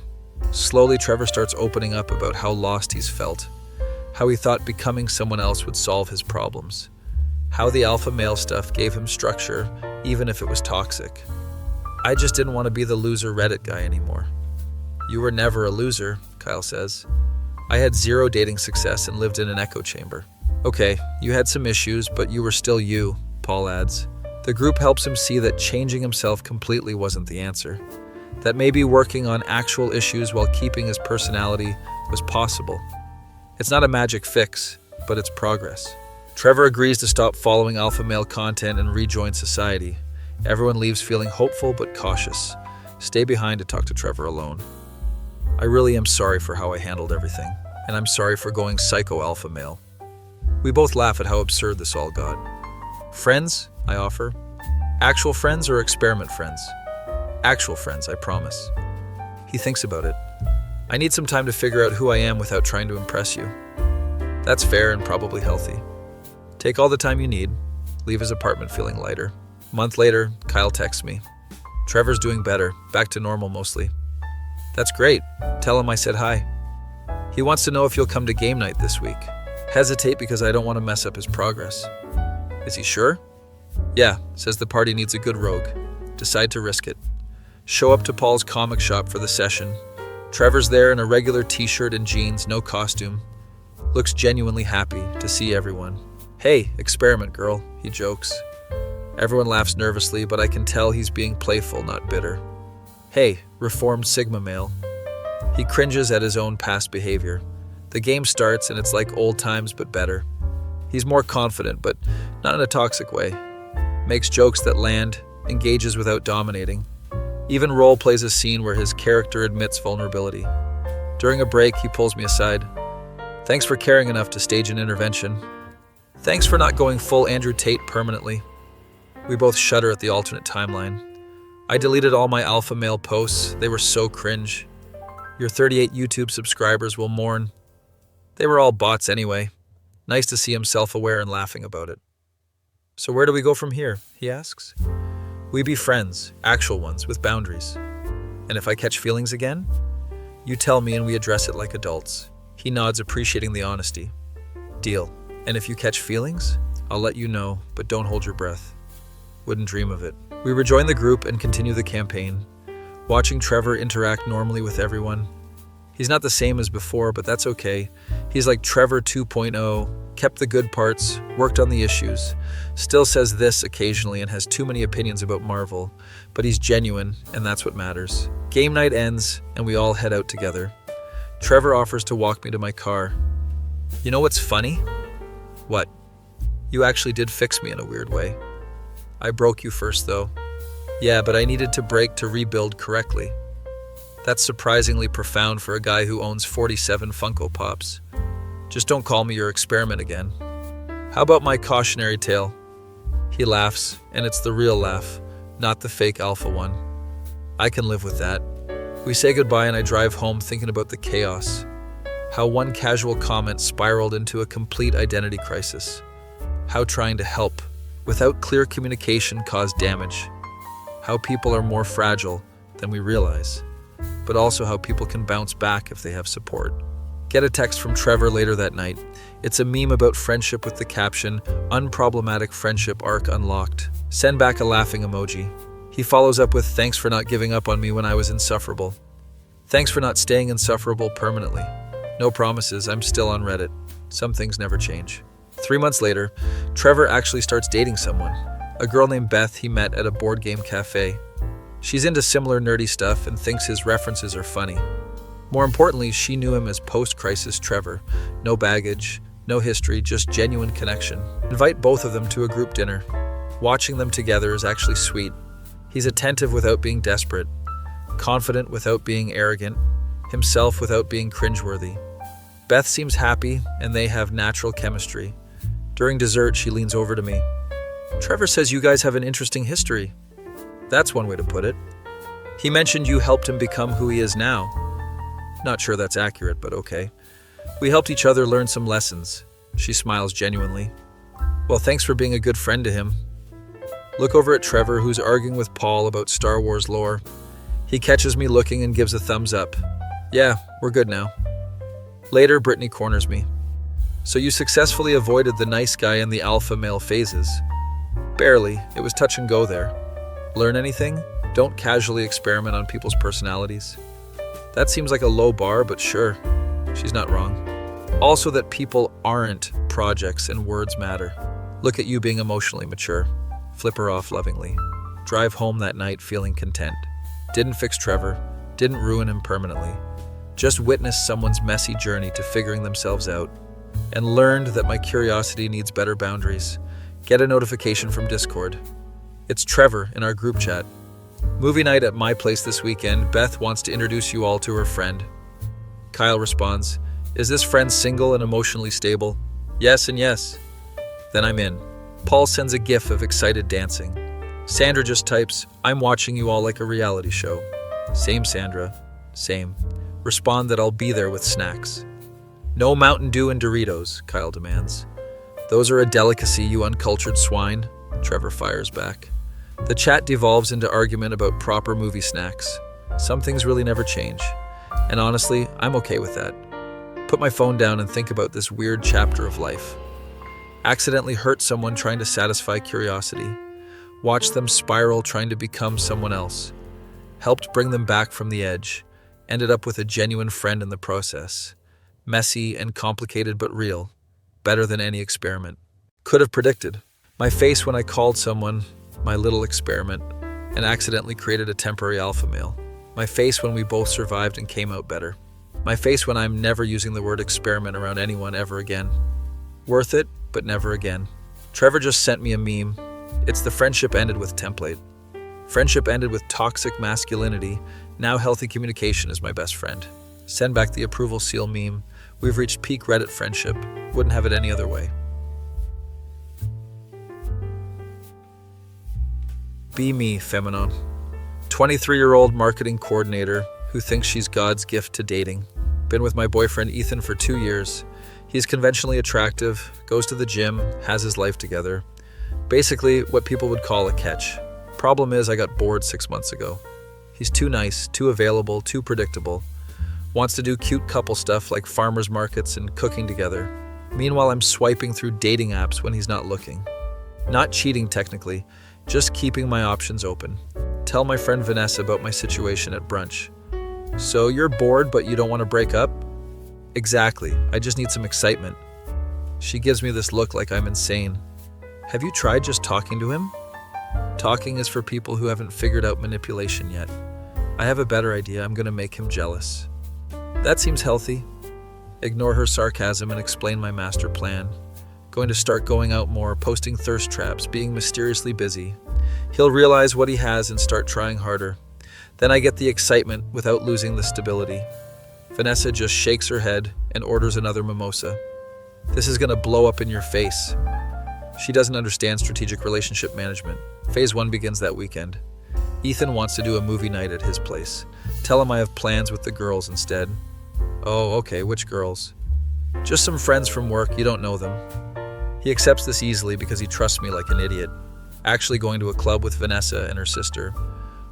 Slowly, Trevor starts opening up about how lost he's felt, how he thought becoming someone else would solve his problems, how the alpha male stuff gave him structure, even if it was toxic. I just didn't want to be the loser Reddit guy anymore. You were never a loser, Kyle says. I had zero dating success and lived in an echo chamber. Okay, you had some issues, but you were still you, Paul adds. The group helps him see that changing himself completely wasn't the answer. That maybe working on actual issues while keeping his personality was possible. It's not a magic fix, but it's progress. Trevor agrees to stop following alpha male content and rejoin society. Everyone leaves feeling hopeful but cautious. Stay behind to talk to Trevor alone. I really am sorry for how I handled everything, and I'm sorry for going psycho alpha male. We both laugh at how absurd this all got. Friends, I offer. Actual friends or experiment friends? Actual friends, I promise. He thinks about it. I need some time to figure out who I am without trying to impress you. That's fair and probably healthy. Take all the time you need. Leave his apartment feeling lighter. A month later, Kyle texts me. Trevor's doing better, back to normal mostly. That's great. Tell him I said hi. He wants to know if you'll come to game night this week. Hesitate because I don't want to mess up his progress. Is he sure? Yeah, says the party needs a good rogue. Decide to risk it. Show up to Paul's comic shop for the session. Trevor's there in a regular t-shirt and jeans, no costume. Looks genuinely happy to see everyone. Hey, experiment girl, he jokes. Everyone laughs nervously, but I can tell he's being playful, not bitter. Hey, reformed Sigma male. He cringes at his own past behavior. The game starts and it's like old times but better. He's more confident, but not in a toxic way. Makes jokes that land, engages without dominating. Even role plays a scene where his character admits vulnerability. During a break, he pulls me aside. Thanks for caring enough to stage an intervention. Thanks for not going full Andrew Tate permanently. We both shudder at the alternate timeline. I deleted all my alpha male posts. They were so cringe. Your 38 YouTube subscribers will mourn. They were all bots anyway. Nice to see him self-aware and laughing about it. So where do we go from here? He asks. We be friends, actual ones, with boundaries. And if I catch feelings again, you tell me and we address it like adults. He nods, appreciating the honesty. Deal. And if you catch feelings, I'll let you know, but don't hold your breath. Wouldn't dream of it. We rejoin the group and continue the campaign, watching Trevor interact normally with everyone. He's not the same as before, but that's okay. He's like Trevor 2.0, kept the good parts, worked on the issues, still says this occasionally and has too many opinions about Marvel, but he's genuine, and that's what matters. Game night ends, and we all head out together. Trevor offers to walk me to my car. You know what's funny? What? You actually did fix me in a weird way. I broke you first, though. Yeah, but I needed to break to rebuild correctly. That's surprisingly profound for a guy who owns 47 Funko Pops. Just don't call me your experiment again. How about my cautionary tale? He laughs, and it's the real laugh, not the fake alpha one. I can live with that. We say goodbye and I drive home thinking about the chaos. How one casual comment spiraled into a complete identity crisis. How trying to help without clear communication caused damage. How people are more fragile than we realize, but also how people can bounce back if they have support. Get a text from Trevor later that night. It's a meme about friendship with the caption, "Unproblematic friendship arc unlocked." Send back a laughing emoji. He follows up with, "Thanks for not giving up on me when I was insufferable. Thanks for not staying insufferable permanently. No promises, I'm still on Reddit. Some things never change." 3 months later, Trevor actually starts dating someone, a girl named Beth he met at a board game cafe. She's into similar nerdy stuff and thinks his references are funny. More importantly, she knew him as post-crisis Trevor. No baggage, no history, just genuine connection. Invite both of them to a group dinner. Watching them together is actually sweet. He's attentive without being desperate, confident without being arrogant, himself without being cringeworthy. Beth seems happy, and they have natural chemistry. During dessert, she leans over to me. "Trevor says you guys have an interesting history." That's one way to put it. "He mentioned you helped him become who he is now." Not sure that's accurate, but okay. "We helped each other learn some lessons." She smiles genuinely. "Well, thanks for being a good friend to him." Look over at Trevor, who's arguing with Paul about Star Wars lore. He catches me looking and gives a thumbs up. "Yeah, we're good now." Later, Brittany corners me. "So you successfully avoided the nice guy and the alpha male phases." "Barely. It was touch and go there." "Learn anything? Don't casually experiment on people's personalities." That seems like a low bar, but sure, she's not wrong. Also that people aren't projects and words matter. Look at you being emotionally mature. Flip her off lovingly. Drive home that night feeling content. Didn't fix Trevor, didn't ruin him permanently. Just witnessed someone's messy journey to figuring themselves out, and learned that my curiosity needs better boundaries. Get a notification from Discord. It's Trevor in our group chat. "Movie night at my place this weekend. Beth wants to introduce you all to her friend." Kyle responds, "Is this friend single and emotionally stable?" "Yes and yes." Then I'm in. Paul sends a gif of excited dancing. Sandra just types, "I'm watching you all like a reality show." Same Sandra. Same. Respond that I'll be there with snacks. "No Mountain Dew and Doritos," Kyle demands. "Those are a delicacy, you uncultured swine," Trevor fires back. The chat devolves into argument about proper movie snacks. Some things really never change. And honestly, I'm okay with that. Put my phone down and think about this weird chapter of life. Accidentally hurt someone trying to satisfy curiosity. Watched them spiral trying to become someone else. Helped bring them back from the edge. Ended up with a genuine friend in the process. Messy and complicated but real. Better than any experiment. Could have predicted. My face when I called someone my little experiment and accidentally created a temporary alpha male. My face when we both survived and came out better. My face when I'm never using the word experiment around anyone ever again. Worth it, but never again. Trevor just sent me a meme. It's the friendship ended with template. Friendship ended with toxic masculinity. Now healthy communication is my best friend. Send back the approval seal meme. We've reached peak Reddit friendship. Wouldn't have it any other way. Be me, Feminon. 23-year-old marketing coordinator who thinks she's God's gift to dating. Been with my boyfriend Ethan for 2 years. He's conventionally attractive, goes to the gym, has his life together. Basically, what people would call a catch. Problem is, I got bored 6 months ago. He's too nice, too available, too predictable. Wants to do cute couple stuff like farmers markets and cooking together. Meanwhile, I'm swiping through dating apps when he's not looking. Not cheating technically, just keeping my options open. Tell my friend Vanessa about my situation at brunch. "So you're bored but you don't want to break up?" "Exactly, I just need some excitement." She gives me this look like I'm insane. "Have you tried just talking to him?" Talking is for people who haven't figured out manipulation yet. I have a better idea. I'm going to make him jealous. That seems healthy. Ignore her sarcasm and explain my master plan. Going to start going out more, posting thirst traps, being mysteriously busy. He'll realize what he has and start trying harder. Then I get the excitement without losing the stability. Vanessa just shakes her head and orders another mimosa. This is going to blow up in your face. She doesn't understand strategic relationship management. Phase 1 begins that weekend. Ethan wants to do a movie night at his place. Tell him I have plans with the girls instead. Oh, okay, which girls? Just some friends from work, you don't know them. He accepts this easily because he trusts me like an idiot. Actually going to a club with Vanessa and her sister.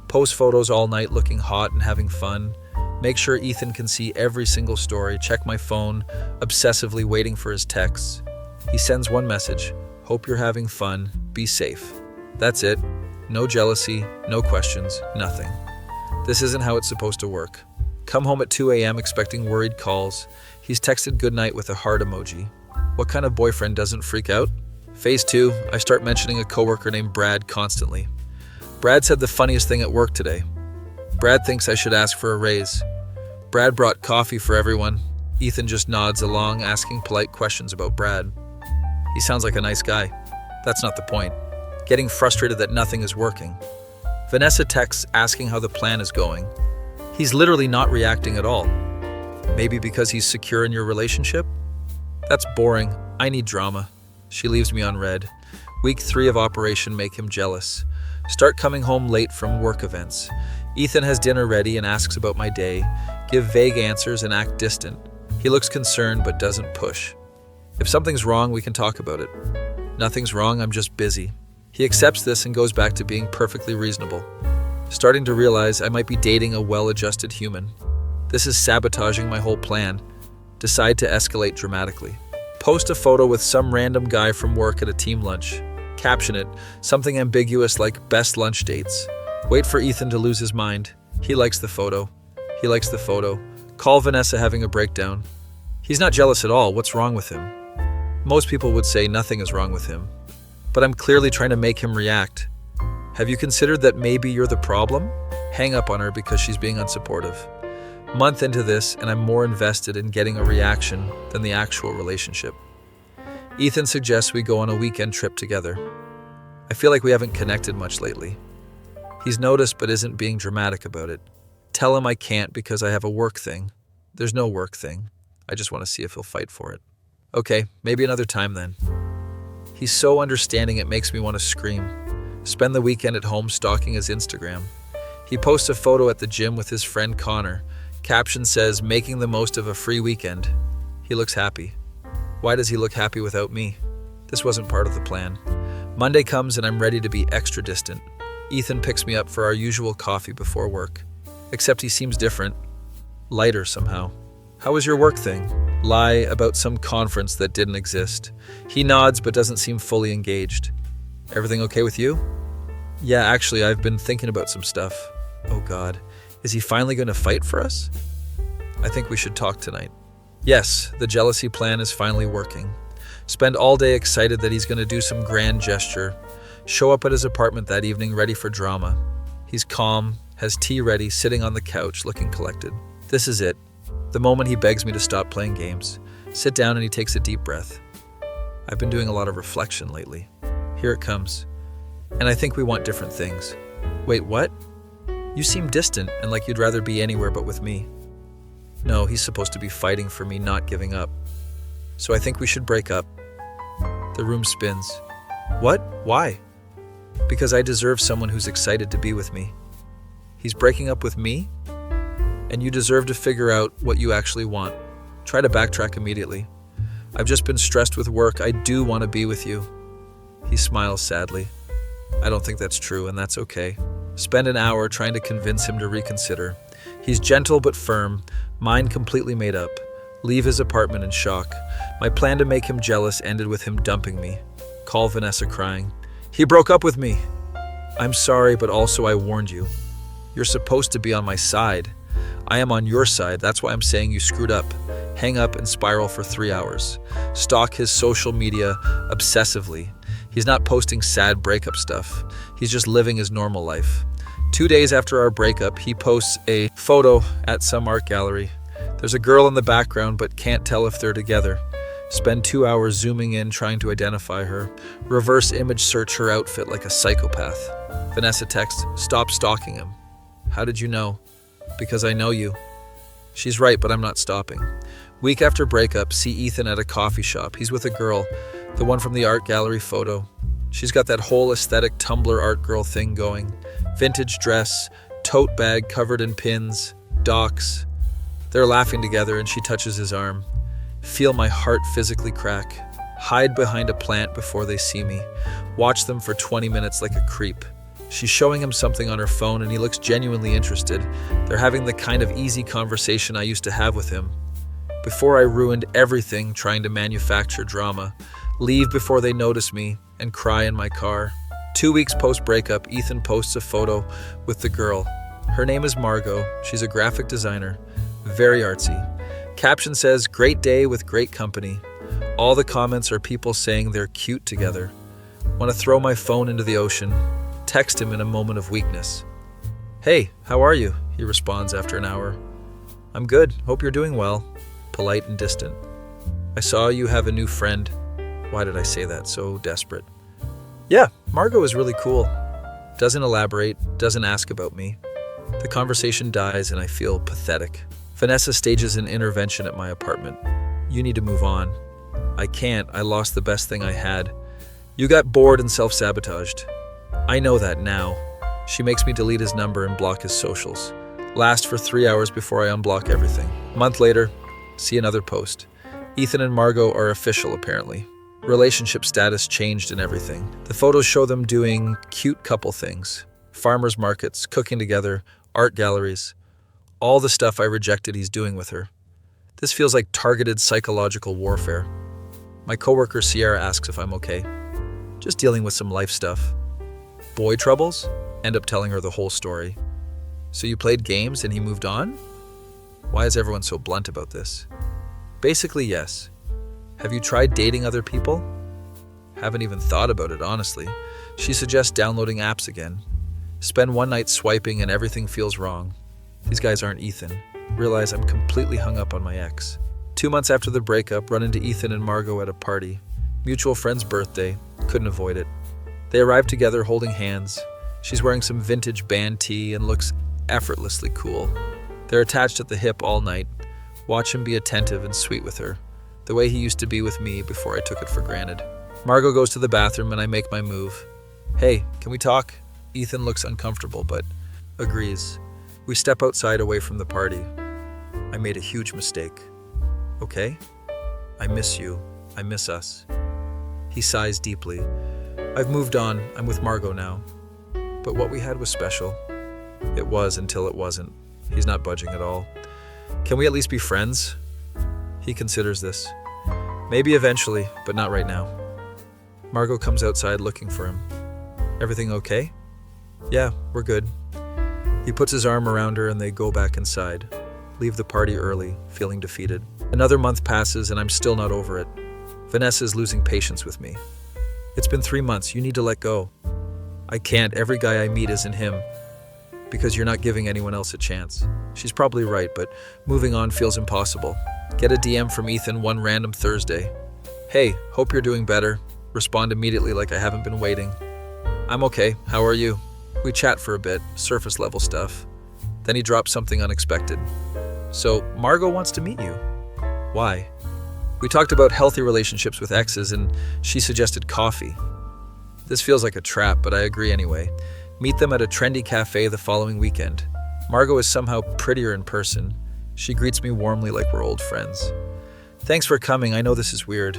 Post photos all night looking hot and having fun. Make sure Ethan can see every single story. Check my phone, obsessively waiting for his texts. He sends one message. Hope you're having fun. Be safe. That's it. No jealousy, no questions, nothing. This isn't how it's supposed to work. Come home at 2 a.m. expecting worried calls. He's texted goodnight with a heart emoji. What kind of boyfriend doesn't freak out? Phase 2, I start mentioning a coworker named Brad constantly. Brad said the funniest thing at work today. Brad thinks I should ask for a raise. Brad brought coffee for everyone. Ethan just nods along, asking polite questions about Brad. He sounds like a nice guy. That's not the point. Getting frustrated that nothing is working. Vanessa texts asking how the plan is going. He's literally not reacting at all. Maybe because he's secure in your relationship? That's boring. I need drama. She leaves me on red. Week 3 of operation make him jealous. Start coming home late from work events. Ethan has dinner ready and asks about my day. Give vague answers and act distant. He looks concerned but doesn't push. If something's wrong, we can talk about it. Nothing's wrong, I'm just busy. He accepts this and goes back to being perfectly reasonable. Starting to realize I might be dating a well-adjusted human. This is sabotaging my whole plan. Decide to escalate dramatically. Post a photo with some random guy from work at a team lunch. Caption it, something ambiguous like best lunch dates. Wait for Ethan to lose his mind. He likes the photo. He likes the photo. Call Vanessa having a breakdown. He's not jealous at all. What's wrong with him? Most people would say nothing is wrong with him. But I'm clearly trying to make him react. Have you considered that maybe you're the problem? Hang up on her because she's being unsupportive. Month into this, and I'm more invested in getting a reaction than the actual relationship. Ethan suggests we go on a weekend trip together. I feel like we haven't connected much lately. He's noticed but isn't being dramatic about it. Tell him I can't because I have a work thing. There's no work thing. I just want to see if he'll fight for it. Okay, maybe another time then. He's so understanding it makes me want to scream. Spend the weekend at home stalking his Instagram. He posts a photo at the gym with his friend Connor. Caption says, making the most of a free weekend. He looks happy. Why does he look happy without me? This wasn't part of the plan. Monday comes and I'm ready to be extra distant. Ethan picks me up for our usual coffee before work. Except he seems different. Lighter somehow. How was your work thing? Lie about some conference that didn't exist. He nods but doesn't seem fully engaged. Everything okay with you? Yeah, actually, I've been thinking about some stuff. Oh God, is he finally going to fight for us? I think we should talk tonight. Yes, the jealousy plan is finally working. Spend all day excited that he's going to do some grand gesture. Show up at his apartment that evening ready for drama. He's calm, has tea ready, sitting on the couch looking collected. This is it. The moment he begs me to stop playing games. Sit down and he takes a deep breath. I've been doing a lot of reflection lately. Here it comes. And I think we want different things. Wait, what? You seem distant and like you'd rather be anywhere but with me. No, he's supposed to be fighting for me, not giving up. So I think we should break up. The room spins. What? Why? Because I deserve someone who's excited to be with me. He's breaking up with me? And you deserve to figure out what you actually want. Try to backtrack immediately. I've just been stressed with work. I do want to be with you. He smiles sadly. I don't think that's true, and that's okay. Spend an hour trying to convince him to reconsider. He's gentle but firm, mind completely made up. Leave his apartment in shock. My plan to make him jealous ended with him dumping me. Call Vanessa crying. He broke up with me. I'm sorry, but also I warned you. You're supposed to be on my side. I am on your side. That's why I'm saying you screwed up. Hang up and spiral for 3 hours. Stalk his social media obsessively. He's not posting sad breakup stuff. He's just living his normal life. 2 days after our breakup, he posts a photo at some art gallery. There's a girl in the background, but can't tell if they're together. Spend 2 hours zooming in trying to identify her. Reverse image search her outfit like a psychopath. Vanessa texts, stop stalking him. How did you know? Because I know you. She's right, but I'm not stopping. Week after breakup, see Ethan at a coffee shop. He's with a girl, the one from the art gallery photo. She's got that whole aesthetic Tumblr art girl thing going. Vintage dress, tote bag covered in pins, docs. They're laughing together and she touches his arm. Feel my heart physically crack. Hide behind a plant before they see me. Watch them for 20 minutes like a creep. She's showing him something on her phone and he looks genuinely interested. They're having the kind of easy conversation I used to have with him. Before I ruined everything trying to manufacture drama, leave before they notice me, and cry in my car. 2 weeks post-breakup, Ethan posts a photo with the girl. Her name is Margot. She's a graphic designer. Very artsy. Caption says, "Great day with great company." All the comments are people saying they're cute together. Want to throw my phone into the ocean. Text him in a moment of weakness. "Hey, how are you?" he responds after an hour. "I'm good. Hope you're doing well." Polite and distant. "I saw you have a new friend." Why did I say that so desperate? "Yeah, Margot is really cool." Doesn't elaborate, doesn't ask about me. The conversation dies and I feel pathetic. Vanessa stages an intervention at my apartment. "You need to move on." "I can't. I lost the best thing I had." "You got bored and self-sabotaged." "I know that now." She makes me delete his number and block his socials. Last for 3 hours before I unblock everything. A month later, see another post. Ethan and Margot are official apparently. Relationship status changed and everything. The photos show them doing cute couple things. Farmers markets, cooking together, art galleries. All the stuff I rejected he's doing with her. This feels like targeted psychological warfare. My coworker Sierra asks if I'm okay. "Just dealing with some life stuff." "Boy troubles?" End up telling her the whole story. "So you played games and he moved on?" Why is everyone so blunt about this? Basically, yes. "Have you tried dating other people?" Haven't even thought about it, honestly. She suggests downloading apps again. Spend one night swiping and everything feels wrong. These guys aren't Ethan. Realize I'm completely hung up on my ex. 2 months after the breakup, run into Ethan and Margot at a party. Mutual friend's birthday. Couldn't avoid it. They arrive together holding hands. She's wearing some vintage band tee and looks effortlessly cool. They're attached at the hip all night. Watch him be attentive and sweet with her, the way he used to be with me before I took it for granted. Margot goes to the bathroom and I make my move. "Hey, can we talk?" Ethan looks uncomfortable, but agrees. We step outside away from the party. "I made a huge mistake." "Okay?" "I miss you. I miss us." He sighs deeply. "I've moved on. I'm with Margot now. But what we had was special." It was until it wasn't. He's not budging at all. "Can we at least be friends?" He considers this. "Maybe eventually, but not right now." Margot comes outside looking for him. "Everything okay?" "Yeah, we're good." He puts his arm around her and they go back inside. Leave the party early, feeling defeated. Another month passes and I'm still not over it. Vanessa is losing patience with me. "It's been 3 months, you need to let go." "I can't, every guy I meet isn't him." "Because you're not giving anyone else a chance." She's probably right, but moving on feels impossible. Get a DM from Ethan one random Thursday. "Hey, hope you're doing better." Respond immediately like I haven't been waiting. "I'm okay, how are you?" We chat for a bit, surface level stuff. Then he drops something unexpected. "So, Margot wants to meet you." "Why?" "We talked about healthy relationships with exes and she suggested coffee." This feels like a trap, but I agree anyway. Meet them at a trendy cafe the following weekend. Margot is somehow prettier in person. She greets me warmly like we're old friends. "Thanks for coming, I know this is weird."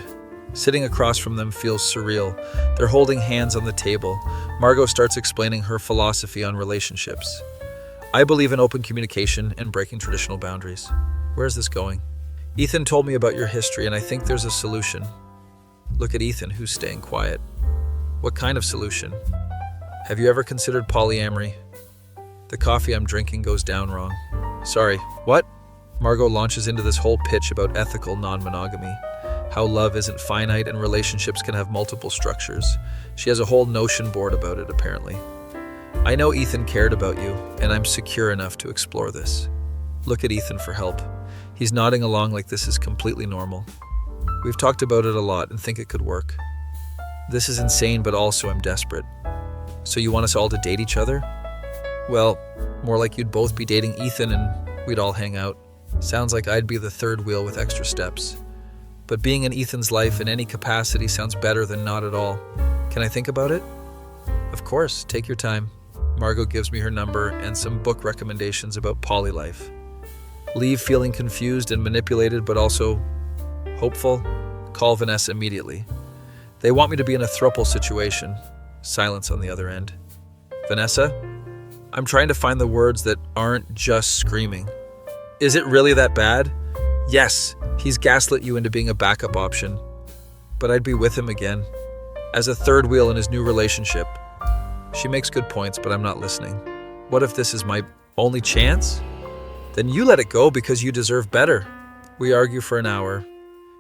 Sitting across from them feels surreal. They're holding hands on the table. Margot starts explaining her philosophy on relationships. "I believe in open communication and breaking traditional boundaries." Where is this going? "Ethan told me about your history and I think there's a solution." Look at Ethan, who's staying quiet. "What kind of solution?" "Have you ever considered polyamory?" The coffee I'm drinking goes down wrong. "Sorry, what?" Margot launches into this whole pitch about ethical non-monogamy. How love isn't finite and relationships can have multiple structures. She has a whole notion board about it, apparently. I know Ethan cared about you, and I'm secure enough to explore this. Look at Ethan for help. He's nodding along like this is completely normal. We've talked about it a lot and think it could work. This is insane, but also I'm desperate. So you want us all to date each other? Well, more like you'd both be dating Ethan and we'd all hang out. Sounds like I'd be the third wheel with extra steps. But being in Ethan's life in any capacity sounds better than not at all. Can I think about it? Of course, take your time. Margot gives me her number and some book recommendations about poly life. Leave feeling confused and manipulated, but also hopeful. Call Vanessa immediately. They want me to be in a throuple situation. Silence on the other end. Vanessa? I'm trying to find the words that aren't just screaming. Is it really that bad? Yes, he's gaslit you into being a backup option. But I'd be with him again, as a third wheel in his new relationship. She makes good points, but I'm not listening. What if this is my only chance? Then you let it go because you deserve better. We argue for an hour.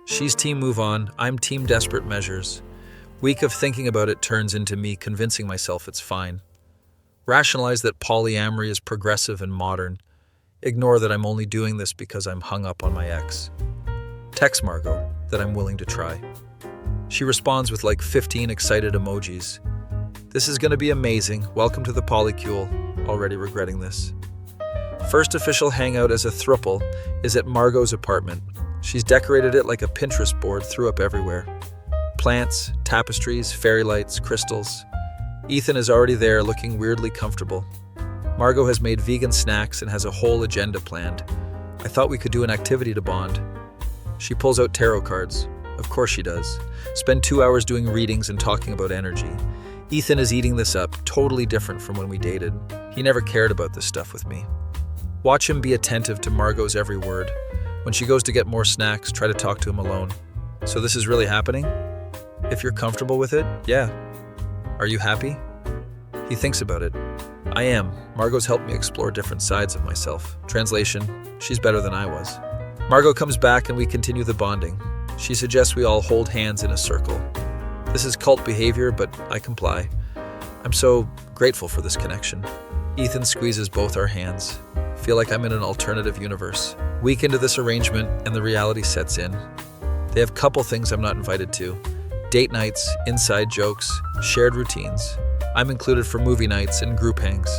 She's team move on, I'm team desperate measures. Week of thinking about it turns into me convincing myself it's fine. Rationalize that polyamory is progressive and modern. Ignore that I'm only doing this because I'm hung up on my ex. Text Margot that I'm willing to try. She responds with like 15 excited emojis. This is going to be amazing. Welcome to the polycule. Already regretting this. First official hangout as a throuple is at Margot's apartment. She's decorated it like a Pinterest board, threw up everywhere. Plants, tapestries, fairy lights, crystals. Ethan is already there, looking weirdly comfortable. Margot has made vegan snacks and has a whole agenda planned. I thought we could do an activity to bond. She pulls out tarot cards. Of course she does. Spend 2 hours doing readings and talking about energy. Ethan is eating this up, totally different from when we dated. He never cared about this stuff with me. Watch him be attentive to Margot's every word. When she goes to get more snacks, try to talk to him alone. So this is really happening? If you're comfortable with it, yeah. Are you happy? He thinks about it. I am. Margot's helped me explore different sides of myself. Translation, she's better than I was. Margot comes back and we continue the bonding. She suggests we all hold hands in a circle. This is cult behavior, but I comply. I'm so grateful for this connection. Ethan squeezes both our hands. Feel like I'm in an alternative universe. Week into this arrangement and the reality sets in. They have couple things I'm not invited to. Date nights, inside jokes, shared routines. I'm included for movie nights and group hangs.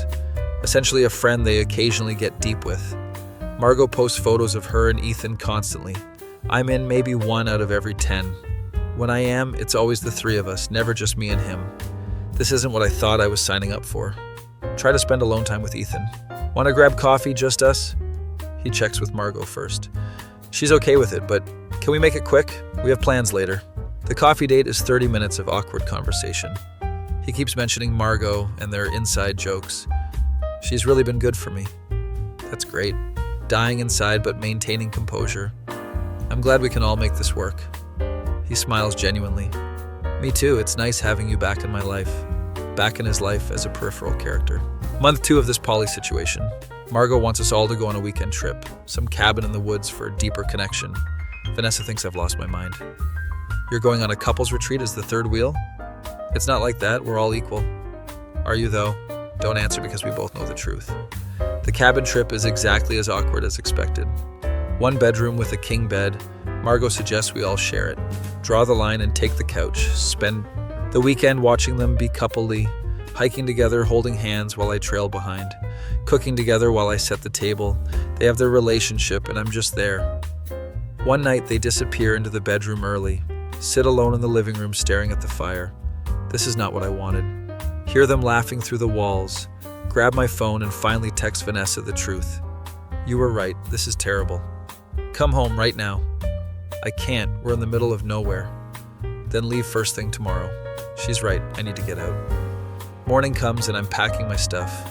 Essentially a friend they occasionally get deep with. Margot posts photos of her and Ethan constantly. I'm in maybe 1 out of every 10. When I am, it's always the 3 of us, never just me and him. This isn't what I thought I was signing up for. Try to spend alone time with Ethan. Want to grab coffee, just us? He checks with Margot first. She's okay with it, but can we make it quick? We have plans later. The coffee date is 30 minutes of awkward conversation. He keeps mentioning Margot and their inside jokes. She's really been good for me. That's great. Dying inside but maintaining composure. I'm glad we can all make this work. He smiles genuinely. Me too, it's nice having you back in my life. Back in his life as a peripheral character. Month 2 of this poly situation. Margot wants us all to go on a weekend trip. Some cabin in the woods for a deeper connection. Vanessa thinks I've lost my mind. You're going on a couples retreat as the third wheel? It's not like that, we're all equal. Are you though? Don't answer because we both know the truth. The cabin trip is exactly as awkward as expected. 1 bedroom with a king bed. Margot suggests we all share it. Draw the line and take the couch. Spend the weekend watching them be couplely, hiking together, holding hands while I trail behind, cooking together while I set the table. They have their relationship and I'm just there. One night they disappear into the bedroom early, sit alone in the living room staring at the fire. This is not what I wanted. Hear them laughing through the walls, grab my phone and finally text Vanessa the truth. You were right, this is terrible. Come home right now. I can't, we're in the middle of nowhere. Then leave first thing tomorrow. She's right, I need to get out. Morning comes and I'm packing my stuff.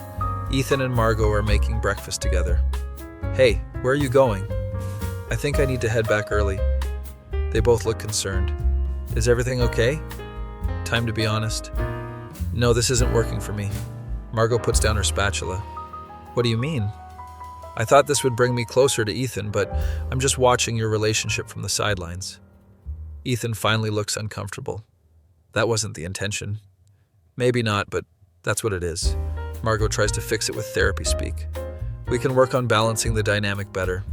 Ethan and Margot are making breakfast together. Hey, where are you going? I think I need to head back early. They both look concerned. Is everything okay? Time to be honest. No, this isn't working for me. Margot puts down her spatula. What do you mean? I thought this would bring me closer to Ethan, but I'm just watching your relationship from the sidelines. Ethan finally looks uncomfortable. That wasn't the intention. Maybe not, but that's what it is. Margot tries to fix it with therapy speak. We can work on balancing the dynamic better.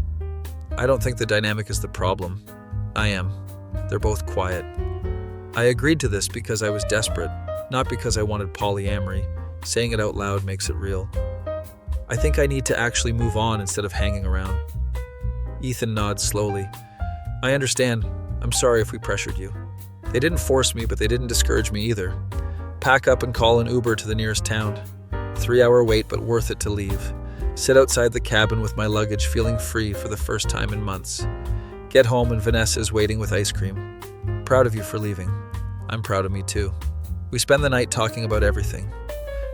I don't think the dynamic is the problem. I am. They're both quiet. I agreed to this because I was desperate, not because I wanted polyamory. Saying it out loud makes it real. I think I need to actually move on instead of hanging around. Ethan nods slowly. I understand. I'm sorry if we pressured you. They didn't force me, but they didn't discourage me either. Pack up and call an Uber to the nearest town. 3-hour wait, but worth it to leave. Sit outside the cabin with my luggage feeling free for the first time in months. Get home and Vanessa is waiting with ice cream. Proud of you for leaving. I'm proud of me too. We spend the night talking about everything.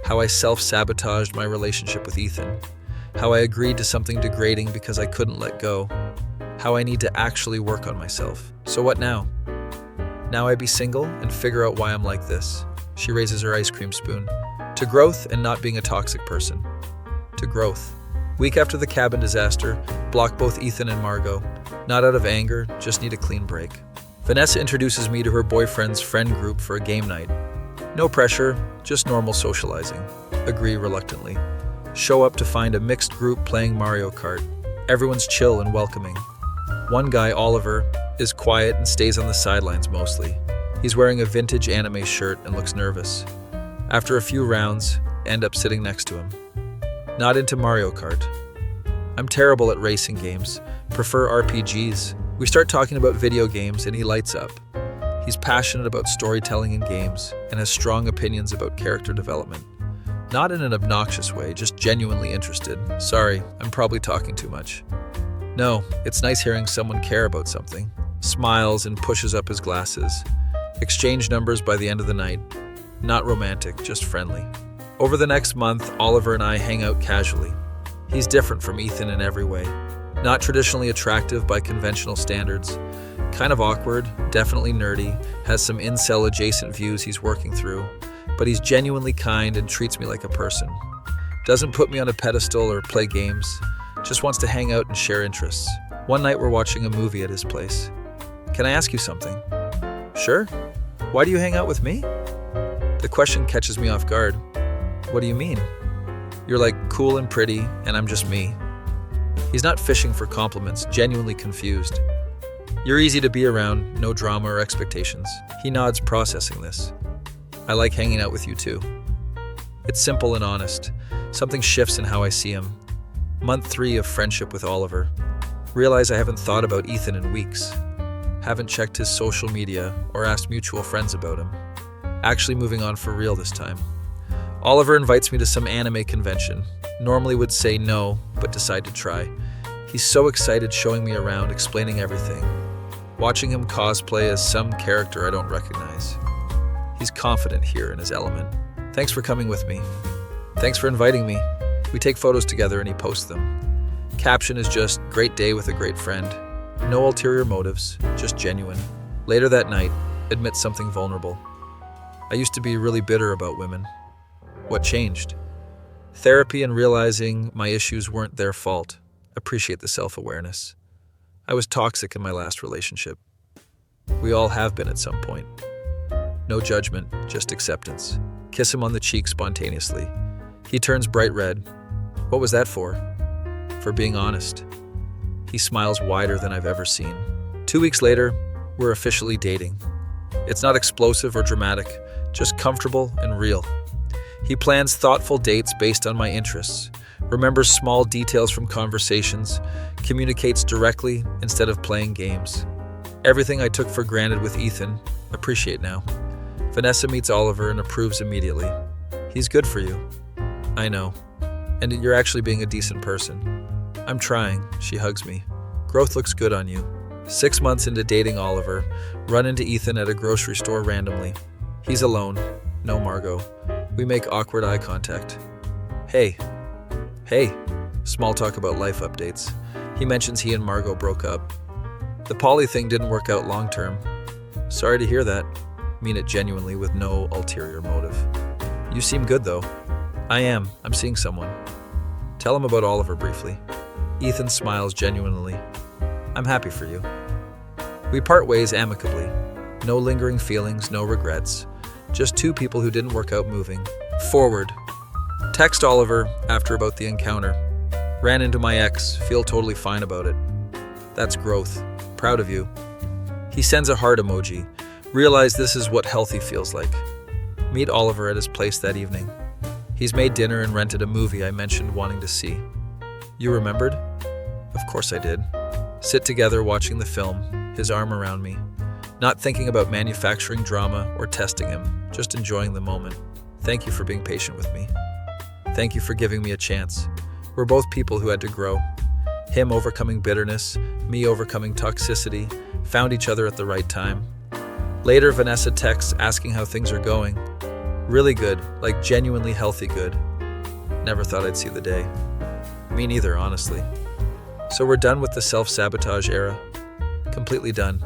How I self-sabotaged my relationship with Ethan. How I agreed to something degrading because I couldn't let go. How I need to actually work on myself. So what now? Now I be single and figure out why I'm like this. She raises her ice cream spoon. To growth and not being a toxic person. To growth. Week after the cabin disaster, block both Ethan and Margot. Not out of anger, just need a clean break. Vanessa introduces me to her boyfriend's friend group for a game night. No pressure, just normal socializing. Agree reluctantly. Show up to find a mixed group playing Mario Kart. Everyone's chill and welcoming. One guy, Oliver, is quiet and stays on the sidelines mostly. He's wearing a vintage anime shirt and looks nervous. After a few rounds, end up sitting next to him. Not into Mario Kart. I'm terrible at racing games, prefer RPGs. We start talking about video games and he lights up. He's passionate about storytelling in games and has strong opinions about character development. Not in an obnoxious way, just genuinely interested. Sorry, I'm probably talking too much. No, it's nice hearing someone care about something. Smiles and pushes up his glasses. Exchange numbers by the end of the night. Not romantic, just friendly. Over the next month, Oliver and I hang out casually. He's different from Ethan in every way. Not traditionally attractive by conventional standards. Kind of awkward, definitely nerdy, has some incel-adjacent views he's working through, but he's genuinely kind and treats me like a person. Doesn't put me on a pedestal or play games, just wants to hang out and share interests. One night we're watching a movie at his place. Can I ask you something? Sure. Why do you hang out with me? The question catches me off guard. What do you mean? You're like cool and pretty, and I'm just me. He's not fishing for compliments, genuinely confused. You're easy to be around, no drama or expectations. He nods, processing this. I like hanging out with you too. It's simple and honest. Something shifts in how I see him. Month 3 of friendship with Oliver. Realize I haven't thought about Ethan in weeks. Haven't checked his social media or asked mutual friends about him. Actually moving on for real this time. Oliver invites me to some anime convention. Normally would say no, but decide to try. He's so excited showing me around, explaining everything. Watching him cosplay as some character I don't recognize. He's confident here in his element. Thanks for coming with me. Thanks for inviting me. We take photos together and he posts them. Caption is just, great day with a great friend. No ulterior motives, just genuine. Later that night, admits something vulnerable. I used to be really bitter about women. What changed? Therapy and realizing my issues weren't their fault. Appreciate the self-awareness. I was toxic in my last relationship. We all have been at some point. No judgment, just acceptance. Kiss him on the cheek spontaneously. He turns bright red. What was that for? For being honest. He smiles wider than I've ever seen. 2 weeks later, we're officially dating. It's not explosive or dramatic, just comfortable and real. He plans thoughtful dates based on my interests, remembers small details from conversations, communicates directly instead of playing games. Everything I took for granted with Ethan, appreciate now. Vanessa meets Oliver and approves immediately. He's good for you. I know. And you're actually being a decent person. I'm trying, she hugs me. Growth looks good on you. 6 months into dating Oliver, run into Ethan at a grocery store randomly. He's alone, no Margot. We make awkward eye contact. Hey. Small talk about life updates. He mentions he and Margot broke up. The poly thing didn't work out long term. Sorry to hear that. Mean it genuinely with no ulterior motive. You seem good though. I am. I'm seeing someone. Tell him about Oliver briefly. Ethan smiles genuinely. I'm happy for you. We part ways amicably. No lingering feelings, no regrets. Just 2 people who didn't work out moving. Forward. Text Oliver after about the encounter. Ran into my ex, feel totally fine about it. That's growth. Proud of you. He sends a heart emoji. Realize this is what healthy feels like. Meet Oliver at his place that evening. He's made dinner and rented a movie I mentioned wanting to see. You remembered? Of course I did. Sit together watching the film, his arm around me. Not thinking about manufacturing drama or testing him, just enjoying the moment. Thank you for being patient with me. Thank you for giving me a chance. We're both people who had to grow. Him overcoming bitterness, me overcoming toxicity, found each other at the right time. Later, Vanessa texts asking how things are going. Really good, like genuinely healthy good. Never thought I'd see the day. Me neither, honestly. So we're done with the self-sabotage era. Completely done.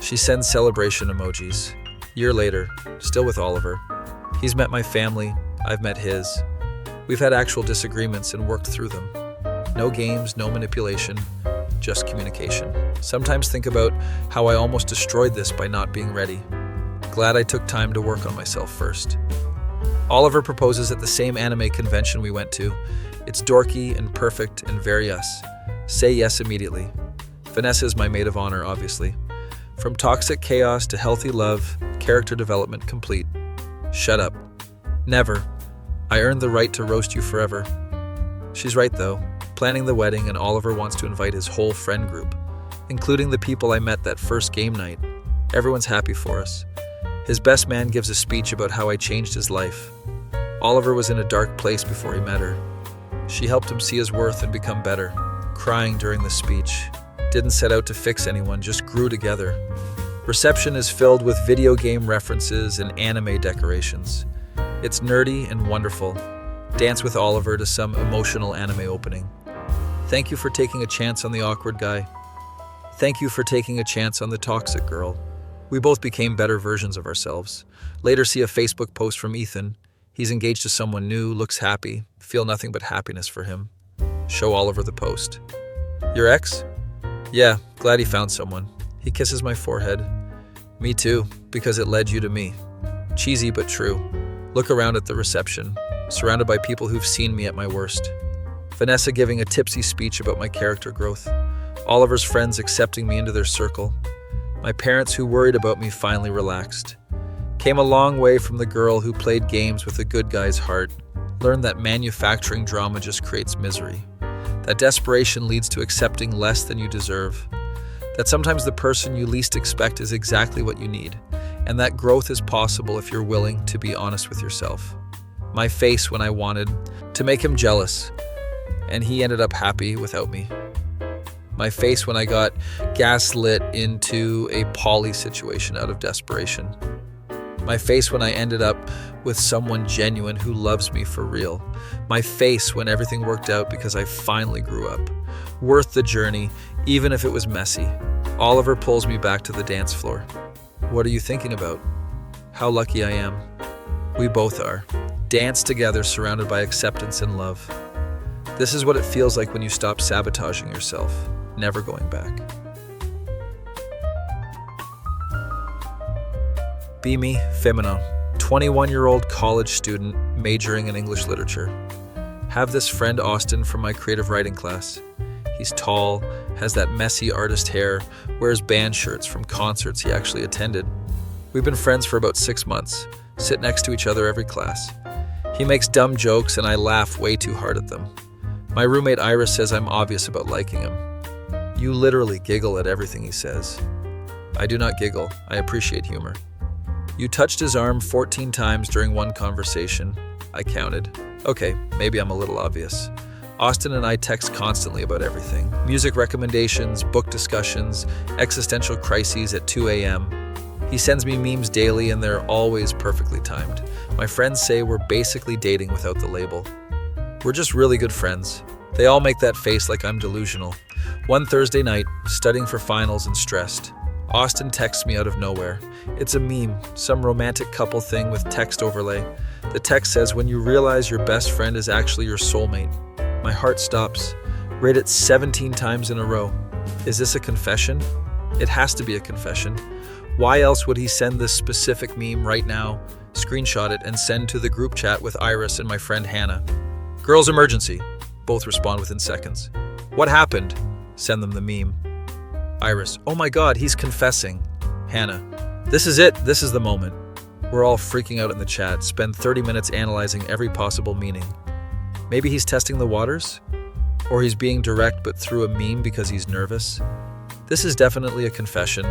She sends celebration emojis. Year later, still with Oliver. He's met my family, I've met his. We've had actual disagreements and worked through them. No games, no manipulation, just communication. Sometimes think about how I almost destroyed this by not being ready. Glad I took time to work on myself first. Oliver proposes at the same anime convention we went to. It's dorky and perfect and very us. Say yes immediately. Vanessa is my maid of honor, obviously. From toxic chaos to healthy love, character development complete. Shut up. Never. I earned the right to roast you forever. She's right though. Planning the wedding and Oliver wants to invite his whole friend group, including the people I met that first game night. Everyone's happy for us. His best man gives a speech about how I changed his life. Oliver was in a dark place before he met her. She helped him see his worth and become better, crying during the speech. Didn't set out to fix anyone, just grew together. Reception is filled with video game references and anime decorations. It's nerdy and wonderful. Dance with Oliver to some emotional anime opening. Thank you for taking a chance on the awkward guy. Thank you for taking a chance on the toxic girl. We both became better versions of ourselves. Later see a Facebook post from Ethan. He's engaged to someone new, looks happy, feel nothing but happiness for him. Show Oliver the post. Your ex? Yeah, glad he found someone. He kisses my forehead. Me too, because it led you to me. Cheesy but true. Look around at the reception, surrounded by people who've seen me at my worst. Vanessa giving a tipsy speech about my character growth. Oliver's friends accepting me into their circle. My parents who worried about me finally relaxed. Came a long way from the girl who played games with a good guy's heart. Learned that manufacturing drama just creates misery. That desperation leads to accepting less than you deserve. That sometimes the person you least expect is exactly what you need. And that growth is possible if you're willing to be honest with yourself. My face when I wanted to make him jealous, and he ended up happy without me. My face when I got gaslit into a poly situation out of desperation. My face when I ended up with someone genuine who loves me for real. My face when everything worked out because I finally grew up. Worth the journey, even if it was messy. Oliver pulls me back to the dance floor. What are you thinking about? How lucky I am. We both are. Dance together surrounded by acceptance and love. This is what it feels like when you stop sabotaging yourself, never going back. Be me, Femino, 21-year-old college student majoring in English literature. Have this friend Austin from my creative writing class. He's tall, has that messy artist hair, wears band shirts from concerts he actually attended. We've been friends for about 6 months, sit next to each other every class. He makes dumb jokes and I laugh way too hard at them. My roommate Iris says I'm obvious about liking him. You literally giggle at everything he says. I do not giggle, I appreciate humor. You touched his arm 14 times during one conversation. I counted. Okay, maybe I'm a little obvious. Austin and I text constantly about everything. Music recommendations, book discussions, existential crises at 2 a.m. He sends me memes daily and they're always perfectly timed. My friends say we're basically dating without the label. We're just really good friends. They all make that face like I'm delusional. One Thursday night, studying for finals and stressed. Austin texts me out of nowhere. It's a meme, some romantic couple thing with text overlay. The text says, when you realize your best friend is actually your soulmate. My heart stops. Read it 17 times in a row. Is this a confession? It has to be a confession. Why else would he send this specific meme right now, screenshot it, and send to the group chat with Iris and my friend Hannah? Girls emergency. Both respond within seconds. What happened? Send them the meme. Iris, oh my God, he's confessing. Hannah, this is it. This is the moment. We're all freaking out in the chat, spend 30 minutes analyzing every possible meaning. Maybe he's testing the waters? Or he's being direct but through a meme because he's nervous? This is definitely a confession.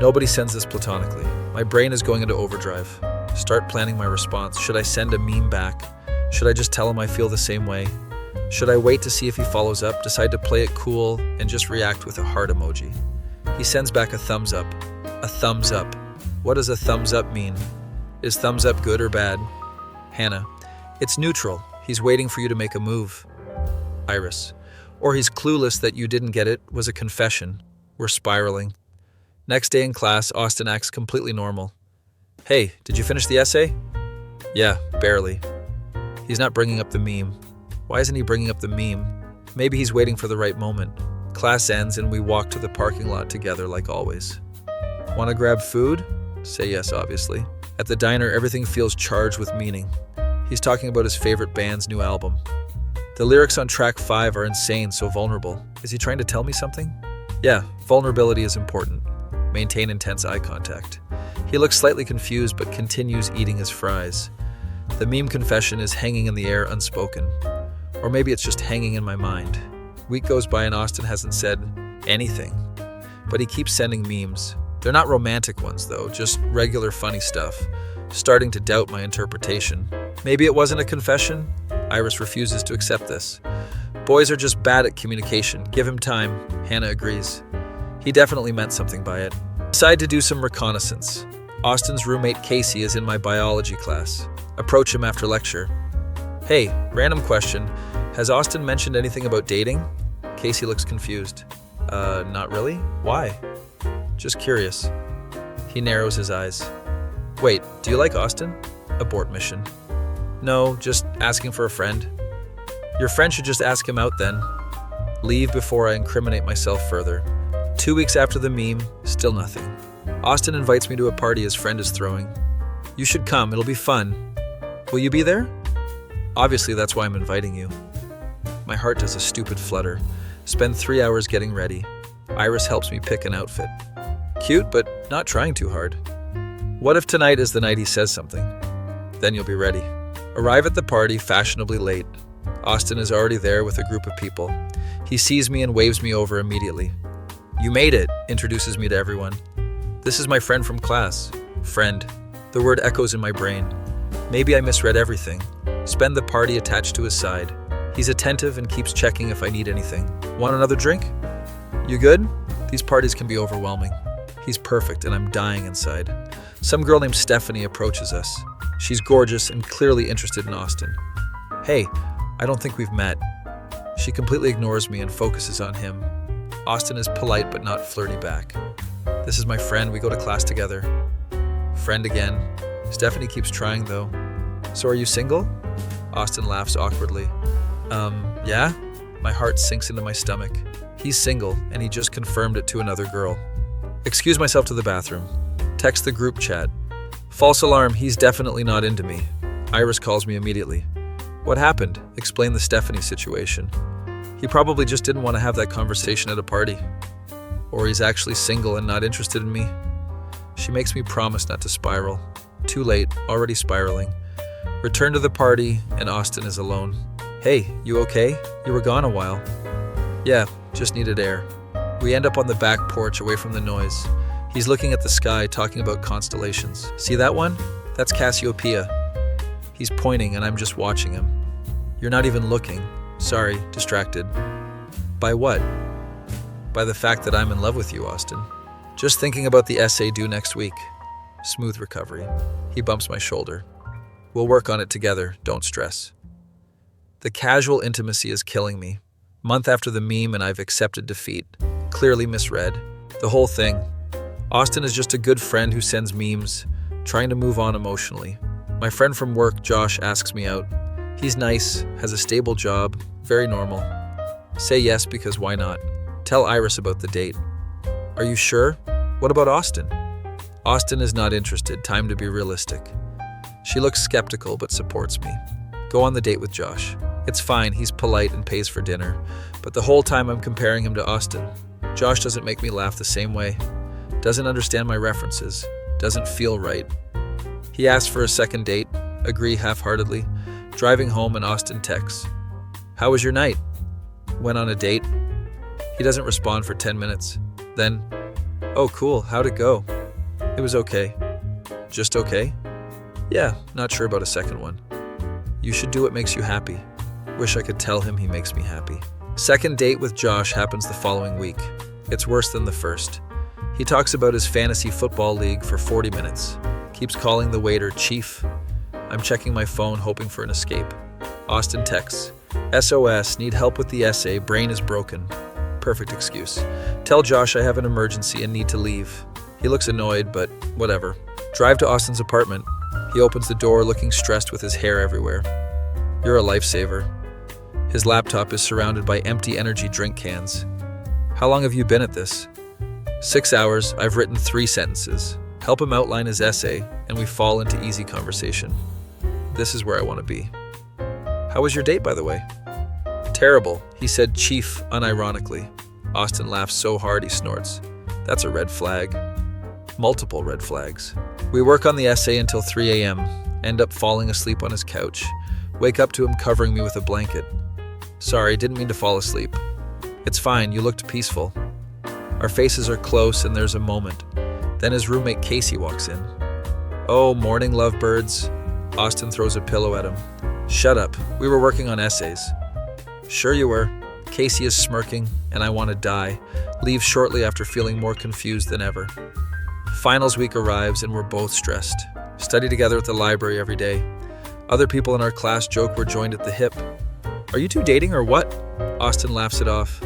Nobody sends this platonically. My brain is going into overdrive. Start planning my response. Should I send a meme back? Should I just tell him I feel the same way? Should I wait to see if he follows up, decide to play it cool, and just react with a heart emoji? He sends back a thumbs up. A thumbs up. What does a thumbs up mean? Is thumbs up good or bad? Hannah. It's neutral. He's waiting for you to make a move. Iris. Or he's clueless that you didn't get it, was a confession. We're spiraling. Next day in class, Austin acts completely normal. Hey, did you finish the essay? Yeah, barely. He's not bringing up the meme. Why isn't he bringing up the meme? Maybe he's waiting for the right moment. Class ends and we walk to the parking lot together like always. Want to grab food? Say yes, obviously. At the diner, everything feels charged with meaning. He's talking about his favorite band's new album. The lyrics on track 5 are insane, so vulnerable. Is he trying to tell me something? Yeah, vulnerability is important. Maintain intense eye contact. He looks slightly confused but continues eating his fries. The meme confession is hanging in the air unspoken. Or maybe it's just hanging in my mind. Week goes by and Austin hasn't said anything. But he keeps sending memes. They're not romantic ones though, just regular funny stuff. Starting to doubt my interpretation. Maybe it wasn't a confession? Iris refuses to accept this. Boys are just bad at communication. Give him time. Hannah agrees. He definitely meant something by it. Decide to do some reconnaissance. Austin's roommate Casey is in my biology class. Approach him after lecture. Hey, random question. Has Austin mentioned anything about dating? Casey looks confused. Not really? Why? Just curious. He narrows his eyes. Wait, do you like Austin? Abort mission. No, just asking for a friend. Your friend should just ask him out then. Leave before I incriminate myself further. 2 weeks after the meme, still nothing. Austin invites me to a party his friend is throwing. You should come, it'll be fun. Will you be there? Obviously, that's why I'm inviting you. My heart does a stupid flutter. Spend 3 hours getting ready. Iris helps me pick an outfit. Cute, but not trying too hard. What if tonight is the night he says something? Then you'll be ready. Arrive at the party fashionably late. Austin is already there with a group of people. He sees me and waves me over immediately. You made it, introduces me to everyone. This is my friend from class. Friend. The word echoes in my brain. Maybe I misread everything. Spend the party attached to his side. He's attentive and keeps checking if I need anything. Want another drink? You good? These parties can be overwhelming. He's perfect and I'm dying inside. Some girl named Stephanie approaches us. She's gorgeous and clearly interested in Austin. Hey, I don't think we've met. She completely ignores me and focuses on him. Austin is polite but not flirty back. This is my friend, we go to class together. Friend again. Stephanie keeps trying though. So are you single? Austin laughs awkwardly. Yeah? My heart sinks into my stomach. He's single and he just confirmed it to another girl. Excuse myself to the bathroom. Text the group chat. False alarm, he's definitely not into me. Iris calls me immediately. What happened? Explain the Stephanie situation. He probably just didn't want to have that conversation at a party. Or he's actually single and not interested in me. She makes me promise not to spiral. Too late, already spiraling. Return to the party and Austin is alone. Hey, you okay? You were gone a while. Yeah, just needed air. We end up on the back porch away from the noise. He's looking at the sky, talking about constellations. See that one? That's Cassiopeia. He's pointing and I'm just watching him. You're not even looking. Sorry, distracted. By what? By the fact that I'm in love with you, Austin. Just thinking about the essay due next week. Smooth recovery. He bumps my shoulder. We'll work on it together, don't stress. The casual intimacy is killing me. Month after the meme and I've accepted defeat. Clearly misread. The whole thing. Austin is just a good friend who sends memes, trying to move on emotionally. My friend from work, Josh, asks me out. He's nice, has a stable job, very normal. Say yes because why not? Tell Iris about the date. Are you sure? What about Austin? Austin is not interested, time to be realistic. She looks skeptical but supports me. Go on the date with Josh. It's fine, he's polite and pays for dinner, but the whole time I'm comparing him to Austin. Josh doesn't make me laugh the same way. Doesn't understand my references. Doesn't feel right. He asks for a second date, agree half-heartedly. Driving home and Austin texts. How was your night? Went on a date. He doesn't respond for 10 minutes. Then, oh cool, how'd it go? It was okay. Just okay? Yeah, not sure about a second one. You should do what makes you happy. Wish I could tell him he makes me happy. Second date with Josh happens the following week. It's worse than the first. He talks about his fantasy football league for 40 minutes. Keeps calling the waiter Chief. I'm checking my phone hoping for an escape. Austin texts, SOS, need help with the essay, brain is broken. Perfect excuse. Tell Josh I have an emergency and need to leave. He looks annoyed, but whatever. Drive to Austin's apartment. He opens the door looking stressed with his hair everywhere. You're a lifesaver. His laptop is surrounded by empty energy drink cans. How long have you been at this? 6 hours, I've written 3 sentences. Help him outline his essay, and we fall into easy conversation. This is where I want to be. How was your date, by the way? Terrible, he said Chief unironically. Austin laughs so hard he snorts. That's a red flag. Multiple red flags. We work on the essay until 3 a.m., end up falling asleep on his couch. Wake up to him covering me with a blanket. Sorry, didn't mean to fall asleep. It's fine, you looked peaceful. Our faces are close and there's a moment. Then his roommate Casey walks in. Oh, morning, lovebirds. Austin throws a pillow at him. Shut up, we were working on essays. Sure you were. Casey is smirking, and I want to die. Leave shortly after feeling more confused than ever. Finals week arrives and we're both stressed. Study together at the library every day. Other people in our class joke we're joined at the hip. Are you two dating or what? Austin laughs it off.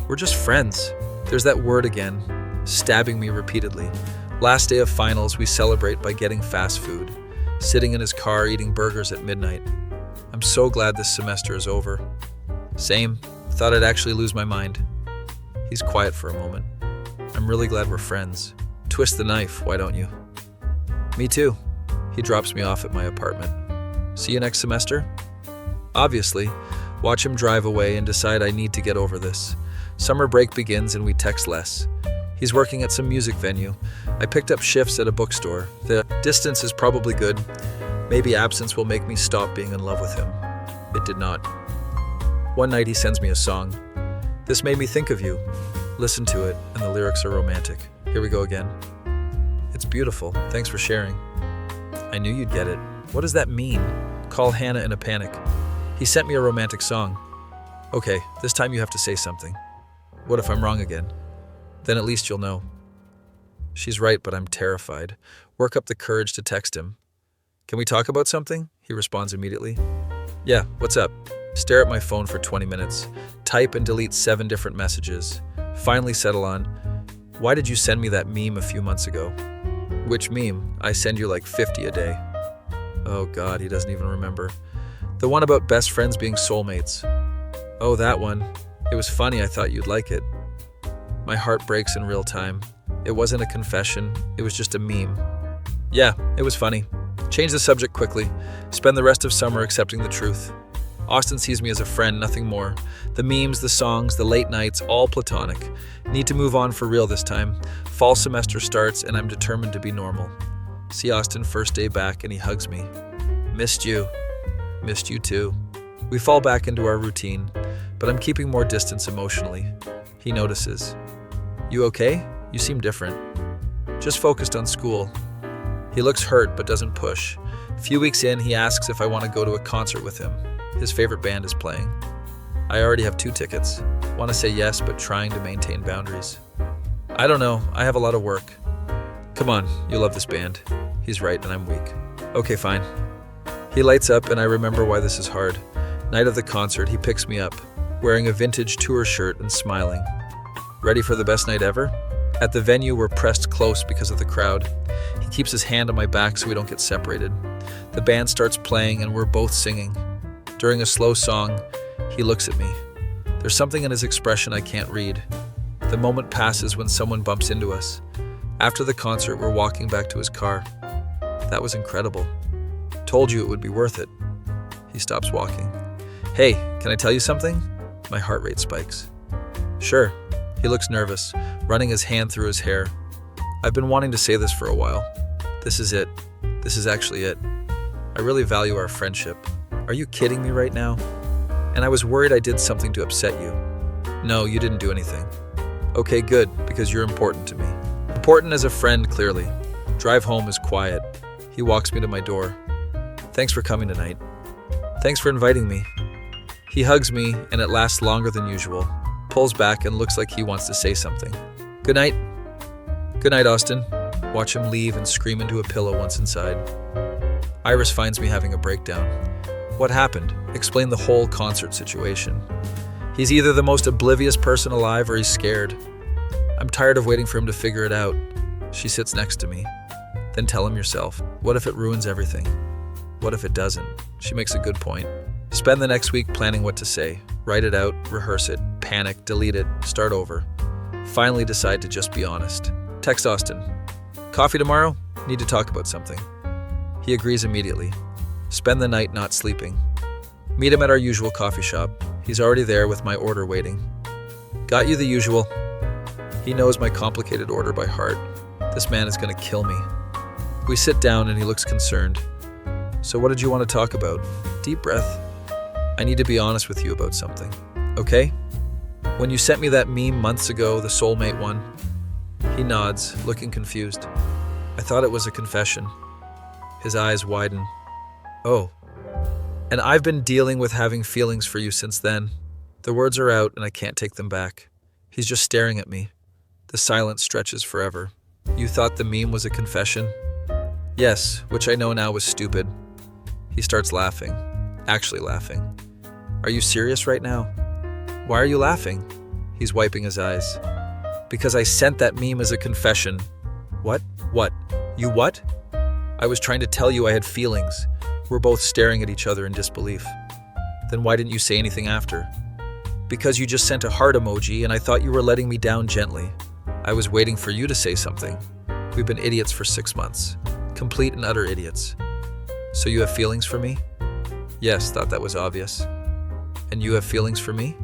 We're just friends. There's that word again, stabbing me repeatedly. Last day of finals, we celebrate by getting fast food, sitting in his car eating burgers at midnight. I'm so glad this semester is over. Same. Thought I'd actually lose my mind. He's quiet for a moment. I'm really glad we're friends. Twist the knife, why don't you? Me too. He drops me off at my apartment. See you next semester? Obviously. Watch him drive away and decide I need to get over this. Summer break begins and we text less. He's working at some music venue. I picked up shifts at a bookstore. The distance is probably good. Maybe absence will make me stop being in love with him. It did not. One night he sends me a song. This made me think of you. Listen to it, and the lyrics are romantic. Here we go again. It's beautiful. Thanks for sharing. I knew you'd get it. What does that mean? Call Hannah in a panic. He sent me a romantic song. Okay, this time you have to say something. What if I'm wrong again? Then at least you'll know. She's right, but I'm terrified. Work up the courage to text him. Can we talk about something? He responds immediately. Yeah, what's up? Stare at my phone for 20 minutes. Type and delete 7 different messages. Finally settle on, why did you send me that meme a few months ago? Which meme? I send you like 50 a day. Oh God, he doesn't even remember. The one about best friends being soulmates. Oh, that one. It was funny, I thought you'd like it. My heart breaks in real time. It wasn't a confession, it was just a meme. Yeah, it was funny. Change the subject quickly. Spend the rest of summer accepting the truth. Austin sees me as a friend, nothing more. The memes, the songs, the late nights, all platonic. Need to move on for real this time. Fall semester starts and I'm determined to be normal. See Austin first day back and he hugs me. Missed you. Missed you too. We fall back into our routine, but I'm keeping more distance emotionally. He notices. You okay? You seem different. Just focused on school. He looks hurt but doesn't push. A few weeks in, he asks if I want to go to a concert with him. His favorite band is playing. I already have 2 tickets. Want to say yes, but trying to maintain boundaries. I don't know, I have a lot of work. Come on, you love this band. He's right and I'm weak. Okay, fine. He lights up and I remember why this is hard. Night of the concert, he picks me up, wearing a vintage tour shirt and smiling. Ready for the best night ever? At the venue, we're pressed close because of the crowd. He keeps his hand on my back so we don't get separated. The band starts playing and we're both singing. During a slow song, he looks at me. There's something in his expression I can't read. The moment passes when someone bumps into us. After the concert, we're walking back to his car. That was incredible. Told you it would be worth it. He stops walking. Hey, can I tell you something? My heart rate spikes. Sure. He looks nervous, running his hand through his hair. I've been wanting to say this for a while. This is it. This is actually it. I really value our friendship. Are you kidding me right now? And I was worried I did something to upset you. No, you didn't do anything. Okay, good, because you're important to me. Important as a friend, clearly. Drive home is quiet. He walks me to my door. Thanks for coming tonight. Thanks for inviting me. He He hugs me, and it lasts longer than usual, pulls back and looks like he wants to say something. Good night. Good night, Austin. Watch him leave and scream into a pillow once inside. Iris finds me having a breakdown. What happened? Explain the whole concert situation. He's either the most oblivious person alive or he's scared. I'm tired of waiting for him to figure it out. She sits next to me. Then tell him yourself. What if it ruins everything? What if it doesn't? She makes a good point. Spend the next week planning what to say. Write it out, rehearse it, panic, delete it, start over. Finally decide to just be honest. Text Austin. Coffee tomorrow? Need to talk about something. He agrees immediately. Spend the night not sleeping. Meet him at our usual coffee shop. He's already there with my order waiting. Got you the usual. He knows my complicated order by heart. This man is going to kill me. We sit down and he looks concerned. So what did you want to talk about? Deep breath. I need to be honest with you about something. Okay? When you sent me that meme months ago, the soulmate one. He nods, looking confused. I thought it was a confession. His eyes widen. Oh. And I've been dealing with having feelings for you since then. The words are out and I can't take them back. He's just staring at me. The silence stretches forever. You thought the meme was a confession? Yes, which I know now was stupid. He starts laughing. Actually laughing. Are you serious right now? Why are you laughing? He's wiping his eyes. Because I sent that meme as a confession. What? What? You what? I was trying to tell you I had feelings. We're both staring at each other in disbelief. Then why didn't you say anything after? Because you just sent a heart emoji and I thought you were letting me down gently. I was waiting for you to say something. We've been idiots for 6 months. Complete and utter idiots. So you have feelings for me? Yes, thought that was obvious. And you have feelings for me?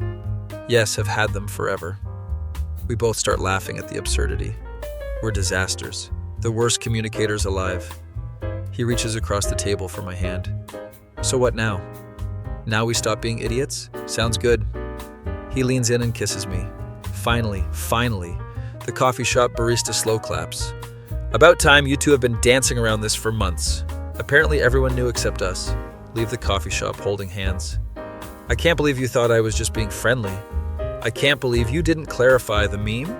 Yes, have had them forever. We both start laughing at the absurdity. We're disasters. The worst communicators alive. He reaches across the table for my hand. So what now? Now we stop being idiots? Sounds good. He leans in and kisses me. Finally. The coffee shop barista slow claps. About time. You two have been dancing around this for months. Apparently everyone knew except us. Leave the coffee shop holding hands. I can't believe you thought I was just being friendly. I can't believe you didn't clarify the meme.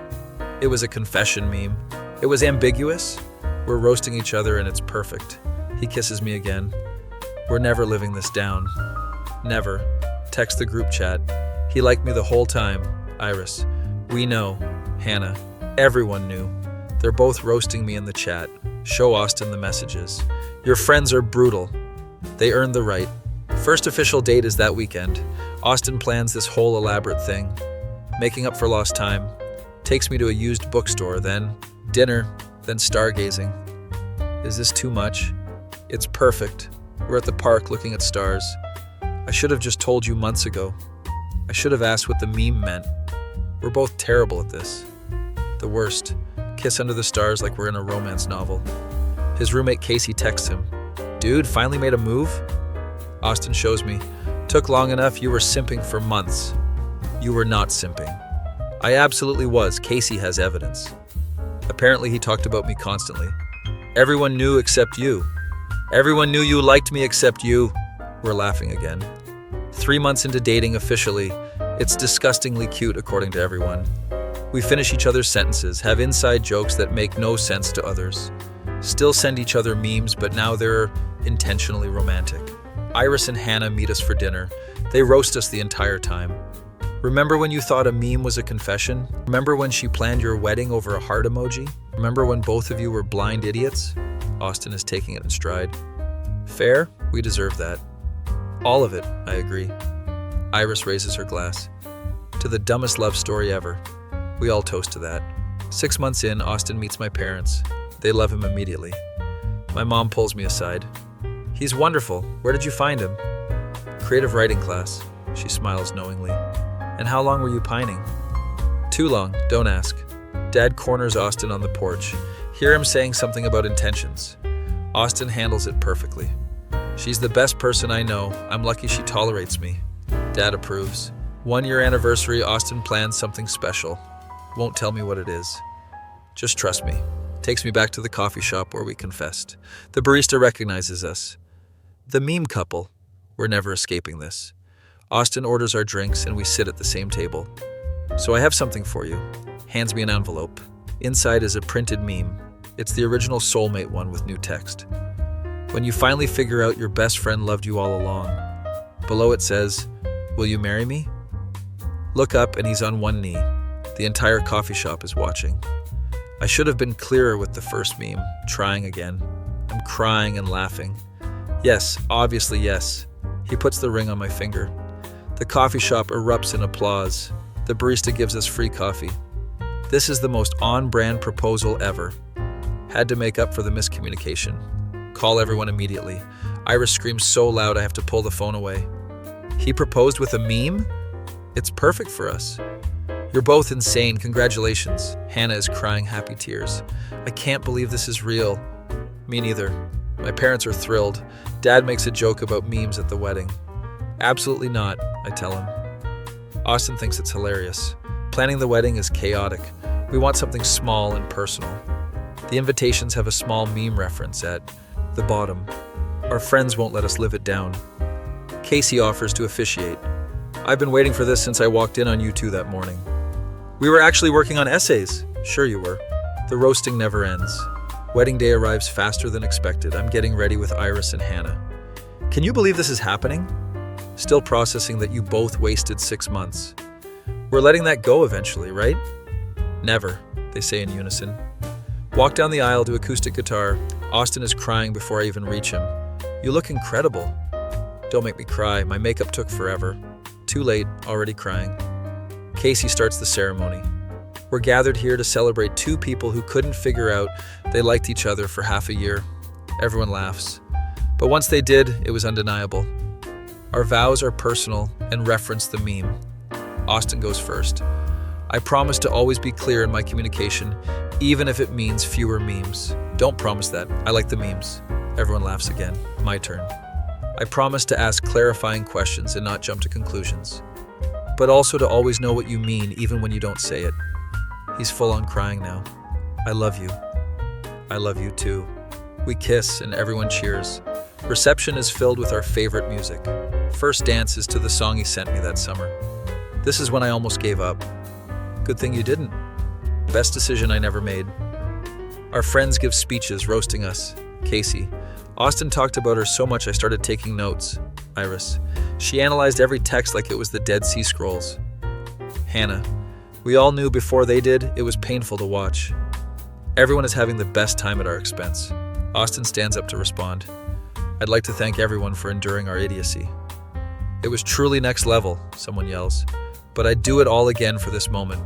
It was a confession meme. It was ambiguous. We're roasting each other and it's perfect. He kisses me again. We're never living this down. Never. Text the group chat. He liked me the whole time. Iris. We know. Hannah. Everyone knew. They're both roasting me in the chat. Show Austin the messages. Your friends are brutal. They earned the right. First official date is that weekend. Austin plans this whole elaborate thing. Making up for lost time. Takes me to a used bookstore, then dinner, then stargazing. Is this too much? It's perfect. We're at the park looking at stars. I should have just told you months ago. I should have asked what the meme meant. We're both terrible at this. The worst. Kiss under the stars like we're in a romance novel. His roommate Casey texts him. Dude, finally made a move? Austin shows me. Took long enough, you were simping for months. You were not simping. I absolutely was. Casey has evidence. Apparently he talked about me constantly. Everyone knew except you. Everyone knew you liked me except you. We're laughing again. 3 months into dating officially, it's disgustingly cute according to everyone. We finish each other's sentences, have inside jokes that make no sense to others. Still send each other memes, but now they're intentionally romantic. Iris and Hannah meet us for dinner. They roast us the entire time. Remember when you thought a meme was a confession? Remember when she planned your wedding over a heart emoji? Remember when both of you were blind idiots? Austin is taking it in stride. Fair? We deserve that. All of it, I agree. Iris raises her glass. To the dumbest love story ever. We all toast to that. 6 months in, Austin meets my parents. They love him immediately. My mom pulls me aside. He's wonderful. Where did you find him? Creative writing class. She smiles knowingly. And how long were you pining? Too long, don't ask. Dad corners Austin on the porch. Hear him saying something about intentions. Austin handles it perfectly. She's the best person I know. I'm lucky she tolerates me. Dad approves. 1 year anniversary, Austin plans something special. Won't tell me what it is. Just trust me. Takes me back to the coffee shop where we confessed. The barista recognizes us. The meme couple. We're never escaping this. Austin orders our drinks and we sit at the same table. "So I have something for you." Hands me an envelope. Inside is a printed meme. It's the original Soulmate one with new text. "When you finally figure out your best friend loved you all along." Below it says, "Will you marry me?" Look up and he's on one knee. The entire coffee shop is watching. I should have been clearer with the first meme, trying again. I'm crying and laughing. Yes, obviously yes. He puts the ring on my finger. The coffee shop erupts in applause. The barista gives us free coffee. This is the most on-brand proposal ever. Had to make up for the miscommunication. Call everyone immediately. Iris screams so loud I have to pull the phone away. He proposed with a meme? It's perfect for us. "You're both insane, congratulations." Hannah is crying happy tears. "I can't believe this is real." Me neither. My parents are thrilled. Dad makes a joke about memes at the wedding. "Absolutely not," I tell him. Austin thinks it's hilarious. Planning the wedding is chaotic. We want something small and personal. The invitations have a small meme reference at the bottom. Our friends won't let us live it down. Casey offers to officiate. "I've been waiting for this since I walked in on you two that morning." "We were actually working on essays." "Sure you were." The roasting never ends. Wedding day arrives faster than expected. I'm getting ready with Iris and Hannah. "Can you believe this is happening?" "Still processing that you both wasted 6 months." "We're letting that go eventually, right?" "Never," they say in unison. Walk down the aisle to acoustic guitar. Austin is crying before I even reach him. "You look incredible." Don't make me cry. My makeup took forever. Too late, already crying. Casey starts the ceremony. We're gathered here to celebrate two people who couldn't figure out they liked each other for half a year. Everyone laughs. But once they did, it was undeniable. Our vows are personal and reference the meme. Austin goes first. "I promise to always be clear in my communication, even if it means fewer memes." "Don't promise that. I like the memes." Everyone laughs again. My turn. "I promise to ask clarifying questions and not jump to conclusions, but also to always know what you mean even when you don't say it." He's full on crying now. "I love you." "I love you too." We kiss and everyone cheers. Reception is filled with our favorite music. First dance is to the song he sent me that summer. This is when I almost gave up. Good thing you didn't. Best decision I never made. Our friends give speeches roasting us. Casey. "Austin talked about her so much I started taking notes." Iris. "She analyzed every text like it was the Dead Sea Scrolls." Hannah. "We all knew before they did it was painful to watch." Everyone is having the best time at our expense. Austin stands up to respond. "I'd like to thank everyone for enduring our idiocy." "It was truly next level," someone yells. "But I'd do it all again for this moment."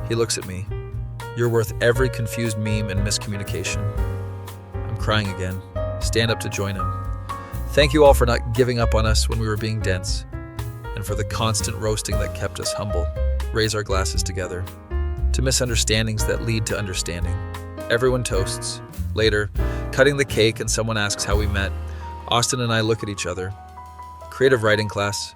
He looks at me. "You're worth every confused meme and miscommunication." I'm crying again. Stand up to join him. "Thank you all for not giving up on us when we were being dense, and for the constant roasting that kept us humble." Raise our glasses together. To misunderstandings that lead to understanding. Everyone toasts. Later, cutting the cake and someone asks how we met. Austin and I look at each other. Creative writing class.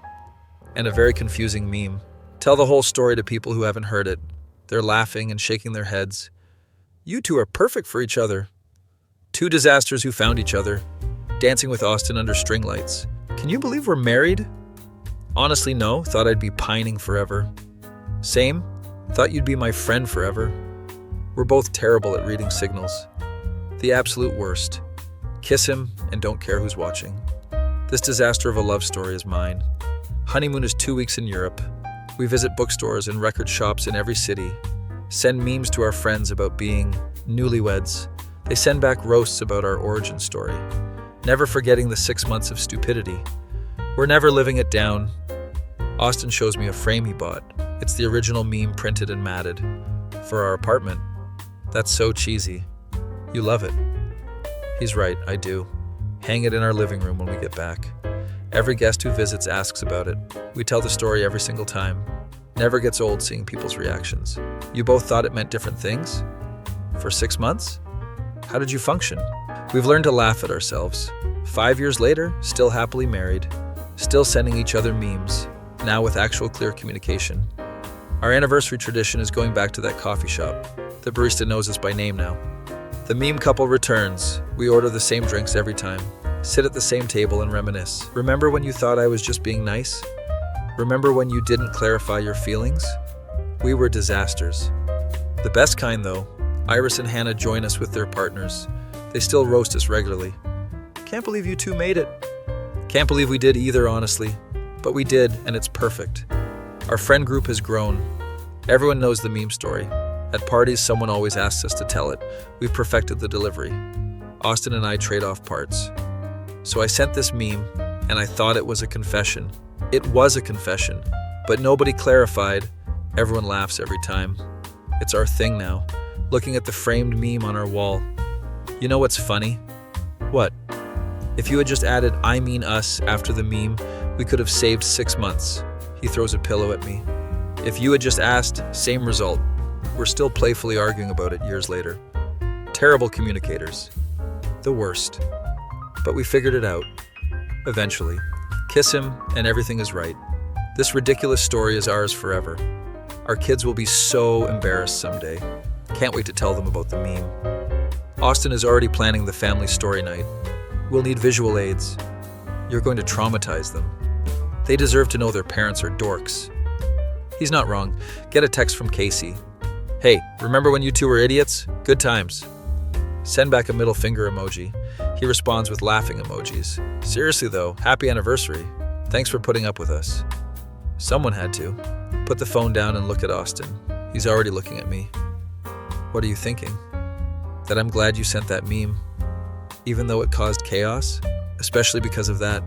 And a very confusing meme. Tell the whole story to people who haven't heard it. They're laughing and shaking their heads. "You two are perfect for each other." Two disasters who found each other. Dancing with Austin under string lights. "Can you believe we're married?" "Honestly, no. Thought I'd be pining forever." "Same. Thought you'd be my friend forever." We're both terrible at reading signals. The absolute worst. Kiss him and don't care who's watching. This disaster of a love story is mine. Honeymoon is 2 weeks in Europe. We visit bookstores and record shops in every city. Send memes to our friends about being newlyweds. They send back roasts about our origin story. Never forgetting the 6 months of stupidity. We're never living it down. Austin shows me a frame he bought. It's the original meme printed and matted. For our apartment. That's so cheesy. You love it. He's right, I do. Hang it in our living room when we get back. Every guest who visits asks about it. We tell the story every single time. Never gets old seeing people's reactions. You both thought it meant different things? For 6 months? How did you function? We've learned to laugh at ourselves. 5 years later, still happily married. Still sending each other memes, now with actual clear communication. Our anniversary tradition is going back to that coffee shop. The barista knows us by name now. The meme couple returns. We order the same drinks every time. Sit at the same table and reminisce. "Remember when you thought I was just being nice?" Remember when you didn't clarify your feelings? We were disasters. The best kind, though. Iris and Hannah join us with their partners. They still roast us regularly. Can't believe you two made it. Can't believe we did either, honestly. But we did, and it's perfect. Our friend group has grown. Everyone knows the meme story. At parties, someone always asks us to tell it. We've perfected the delivery. Austin and I trade off parts. So I sent this meme, and I thought it was a confession. It was a confession, but nobody clarified. Everyone laughs every time. It's our thing now, looking at the framed meme on our wall. You know what's funny? What? If you had just added "I mean us" after the meme, we could have saved 6 months. He throws a pillow at me. If you had just asked, same result. We're still playfully arguing about it years later. Terrible communicators. The worst. But we figured it out. Eventually. Kiss him, and everything is right. This ridiculous story is ours forever. Our kids will be so embarrassed someday. Can't wait to tell them about the meme. Austin is already planning the family story night. We'll need visual aids. You're going to traumatize them. They deserve to know their parents are dorks. He's not wrong. Get a text from Casey. Hey, remember when you two were idiots? Good times. Send back a middle finger emoji. He responds with laughing emojis. Seriously though, happy anniversary. Thanks for putting up with us. Someone had to. Put the phone down and look at Austin. He's already looking at me. What are you thinking? That I'm glad you sent that meme, even though it caused chaos? Especially because of that.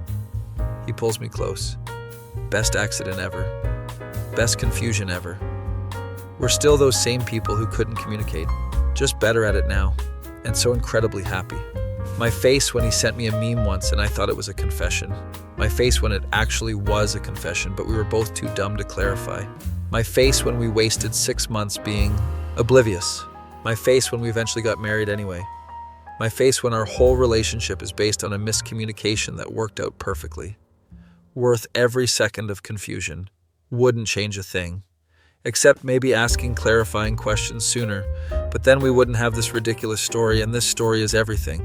He pulls me close. Best accident ever. Best confusion ever. We're still those same people who couldn't communicate, just better at it now, and so incredibly happy. My face when he sent me a meme once and I thought it was a confession. My face when it actually was a confession, but we were both too dumb to clarify. My face when we wasted 6 months being oblivious. My face when we eventually got married anyway. My face when our whole relationship is based on a miscommunication that worked out perfectly. Worth every second of confusion. Wouldn't change a thing. Except maybe asking clarifying questions sooner, but then we wouldn't have this ridiculous story, and this story is everything.